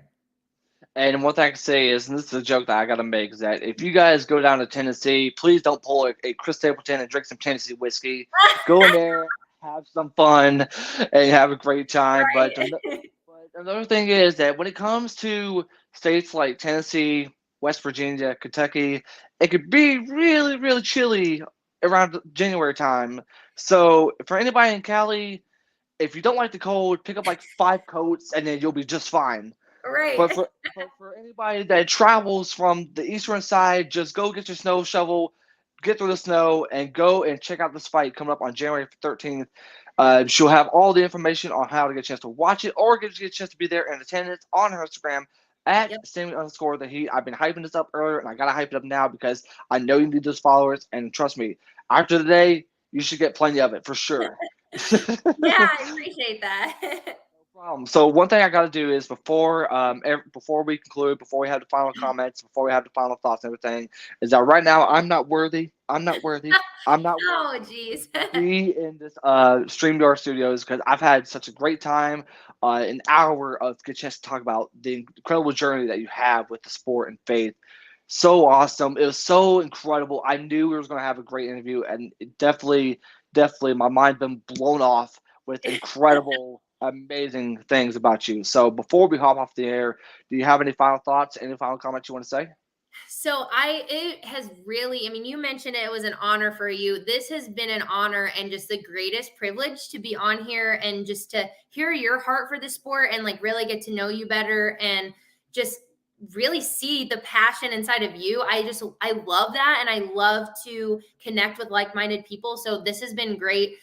And one thing I can say is, and this is a joke that I got to make, is that if you guys go down to Tennessee, please don't pull a Chris Stapleton and drink some Tennessee whiskey. Go in there, have some fun, and have a great time. Right. But another thing is that when it comes to states like Tennessee, West Virginia, Kentucky, it could be really, really chilly around January time. So for anybody in Cali, if you don't like the cold, pick up like 5 coats, and then you'll be just fine. Right. But for anybody that travels from the eastern side, just go get your snow shovel, get through the snow, and go and check out this fight coming up on January 13th. She'll have all the information on how to get a chance to watch it or get a chance to be there in attendance on her Instagram at Yep. Sammy underscore the Heat. I've been hyping this up earlier, and I gotta hype it up now because I know you need those followers. And trust me, after the day, you should get plenty of it for sure. Yeah, I appreciate that. So one thing I got to do is before we conclude, before we have the final comments, before we have the final thoughts and everything, is that right now I'm not worthy. I'm not worthy. I'm not Oh, worthy geez. to be in this StreamYard studios because I've had such a great time. An hour of good chance to talk about the incredible journey that you have with the sport and faith. So awesome! It was so incredible. I knew we was going to have a great interview, and it definitely, my mind been blown off with incredible, amazing things about you. So before we hop off the air, do you have any final thoughts? Any final comments you want to say? So it has really, I mean, you mentioned it was an honor for you. This has been an honor and just the greatest privilege to be on here and just to hear your heart for the sport and like really get to know you better and just really see the passion inside of you. I love that. And I love to connect with like-minded people. So this has been great.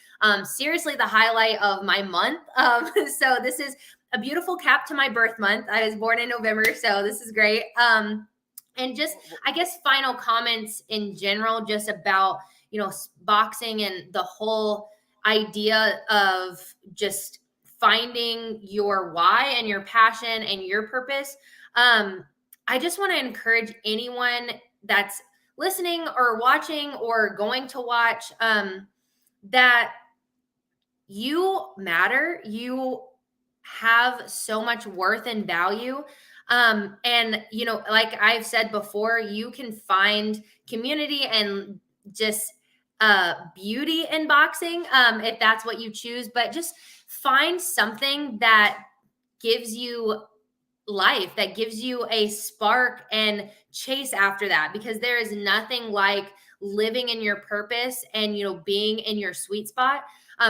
Seriously, the highlight of my month. So this is a beautiful cap to my birth month. I was born in November. So this is great. And just, I guess, final comments in general, just about, boxing and the whole idea of just finding your why and your passion and your purpose. I just want to encourage anyone that's listening or watching or going to watch, that you matter. You have so much worth and value. And like I've said before, you can find community and just beauty in boxing, if that's what you choose, but just find something that gives you life, that gives you a spark, and chase after that, because there is nothing like living in your purpose and being in your sweet spot.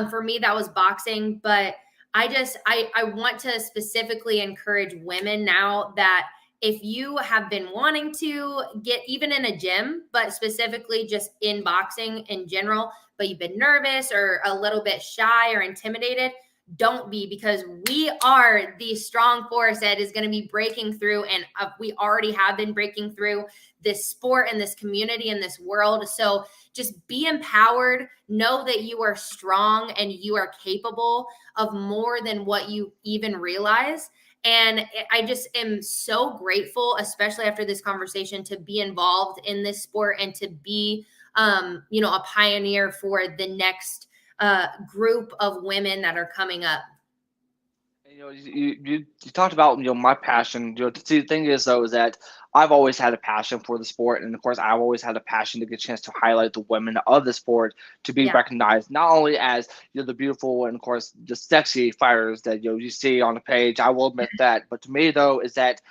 For me, that was boxing. But I want to specifically encourage women now that if you have been wanting to get even in a gym, but specifically just in boxing in general, but you've been nervous or a little bit shy or intimidated, don't be, because we are the strong force that is going to be breaking through. And we already have been breaking through this sport and this community and this world. So just be empowered. Know that you are strong and you are capable of more than what you even realize. And I just am so grateful, especially after this conversation, to be involved in this sport and to be, a pioneer for the next group of women that are coming up. You talked about my passion. See, the thing is though is that I've always had a passion for the sport, and of course I've always had a passion to get a chance to highlight the women of the sport to be Yeah. recognized not only as the beautiful and of course the sexy fighters that you see on the page. I will admit that, but to me though is that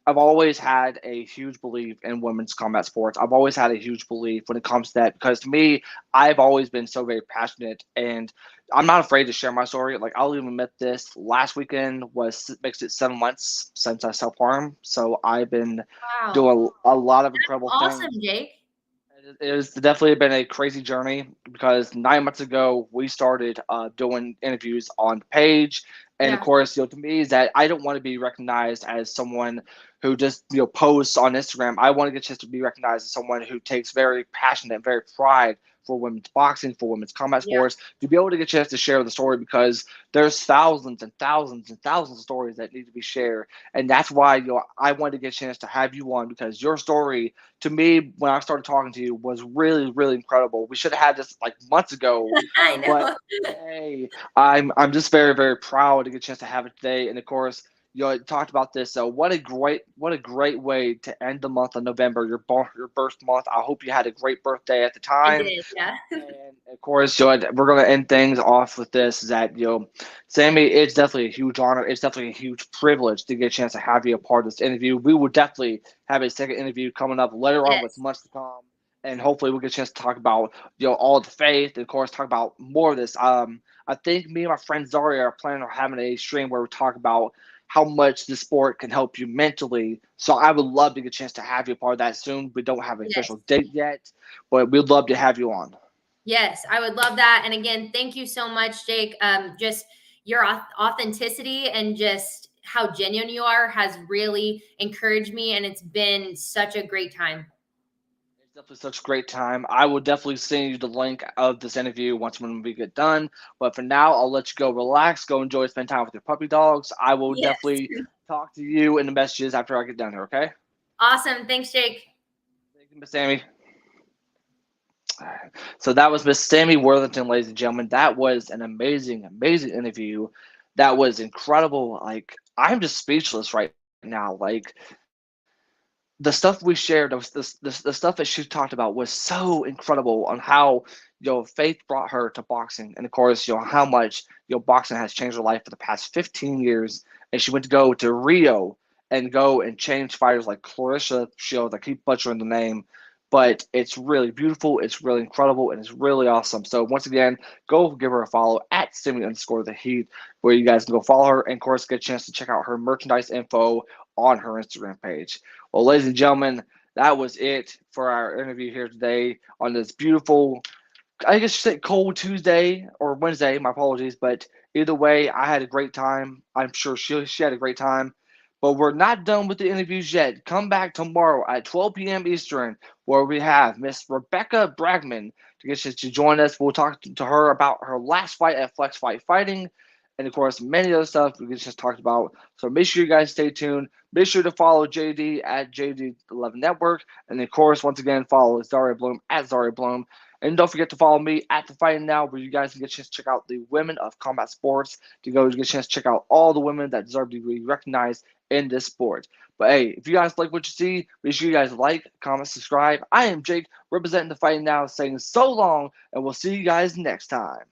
I've always had a huge belief in women's combat sports. I've always had a huge belief when it comes to that because to me, I've always been so very passionate and I'm not afraid to share my story. Like I'll even admit this. Last weekend makes it 7 months since I self harmed, so I've been Wow. doing a lot of incredible Awesome, things. Jake. It has definitely been a crazy journey because 9 months ago we started doing interviews on the page, and of Yeah. course, to me is that I don't want to be recognized as someone who just posts on Instagram. I want to get a chance to be recognized as someone who takes very passionate and very pride for women's boxing, for women's combat Yeah. sports, to be able to get a chance to share the story because there's thousands and thousands and thousands of stories that need to be shared, and that's why I wanted to get a chance to have you on because your story to me, when I started talking to you, was really, really incredible. We should have had this like months ago, I but know. hey, I'm just very, very proud to get a chance to have it today. And of course, talked about this. So what a great way to end the month of November, your birth month. I hope you had a great birthday at the I time. did. Yeah. And of course, we're gonna end things off with this. Is that Sammy, it's definitely a huge honor. It's definitely a huge privilege to get a chance to have you a part of this interview. We will definitely have a second interview coming up later on with Yes. much to come. and hopefully we'll get a chance to talk about all the faith, and of course talk about more of this. I think me and my friend Zaria are planning on having a stream where we talk about how much the sport can help you mentally. So I would love to get a chance to have you part of that soon. We don't have an Yes. official date yet, but we'd love to have you on. Yes, I would love that. And again, thank you so much, Jake. Just your authenticity and just how genuine you are has really encouraged me, and it's been such a great time. It's definitely such a great time. I will definitely send you the link of this interview once when we get done. But for now, I'll let you go relax, go enjoy, spend time with your puppy dogs. I will Yes. definitely talk to you in the messages after I get done here, okay? Awesome. Thanks, Jake. Thank you, Miss Sammy. So that was Miss Sammy Worthington, ladies and gentlemen. That was an amazing, amazing interview. That was incredible. Like, I'm just speechless right now. Like, the stuff we shared, the stuff that she talked about was so incredible on how faith brought her to boxing, and of course how much boxing has changed her life for the past 15 years, and she went to go to Rio and go and change fighters like Clarissa Shields. I keep butchering the name, but it's really beautiful, it's really incredible, and it's really awesome. So once again, go give her a follow at Simi_the Heat, where you guys can go follow her, and of course get a chance to check out her merchandise info on her Instagram page. Well, ladies and gentlemen, that was it for our interview here today on this beautiful, I guess you say cold Tuesday or Wednesday. My apologies, but either way, I had a great time. I'm sure she had a great time. But we're not done with the interviews yet. Come back tomorrow at 12 p.m. Eastern, where we have Miss Rebecca Bragman to join us. We'll talk to her about her last fight at Flex Fight Fighting, and of course, many other stuff we just talked about. So make sure you guys stay tuned. Make sure to follow JD at JD11 Network, and of course, once again, follow Zaria Bloom at Zaria Bloom. And don't forget to follow me at The Fighting Now, where you guys can get a chance to check out the women of combat sports, to go get a chance to check out all the women that deserve to be recognized in this sport. But hey, if you guys like what you see, make sure you guys like, comment, subscribe. I am Jake, representing The Fighting Now, saying so long, and we'll see you guys next time.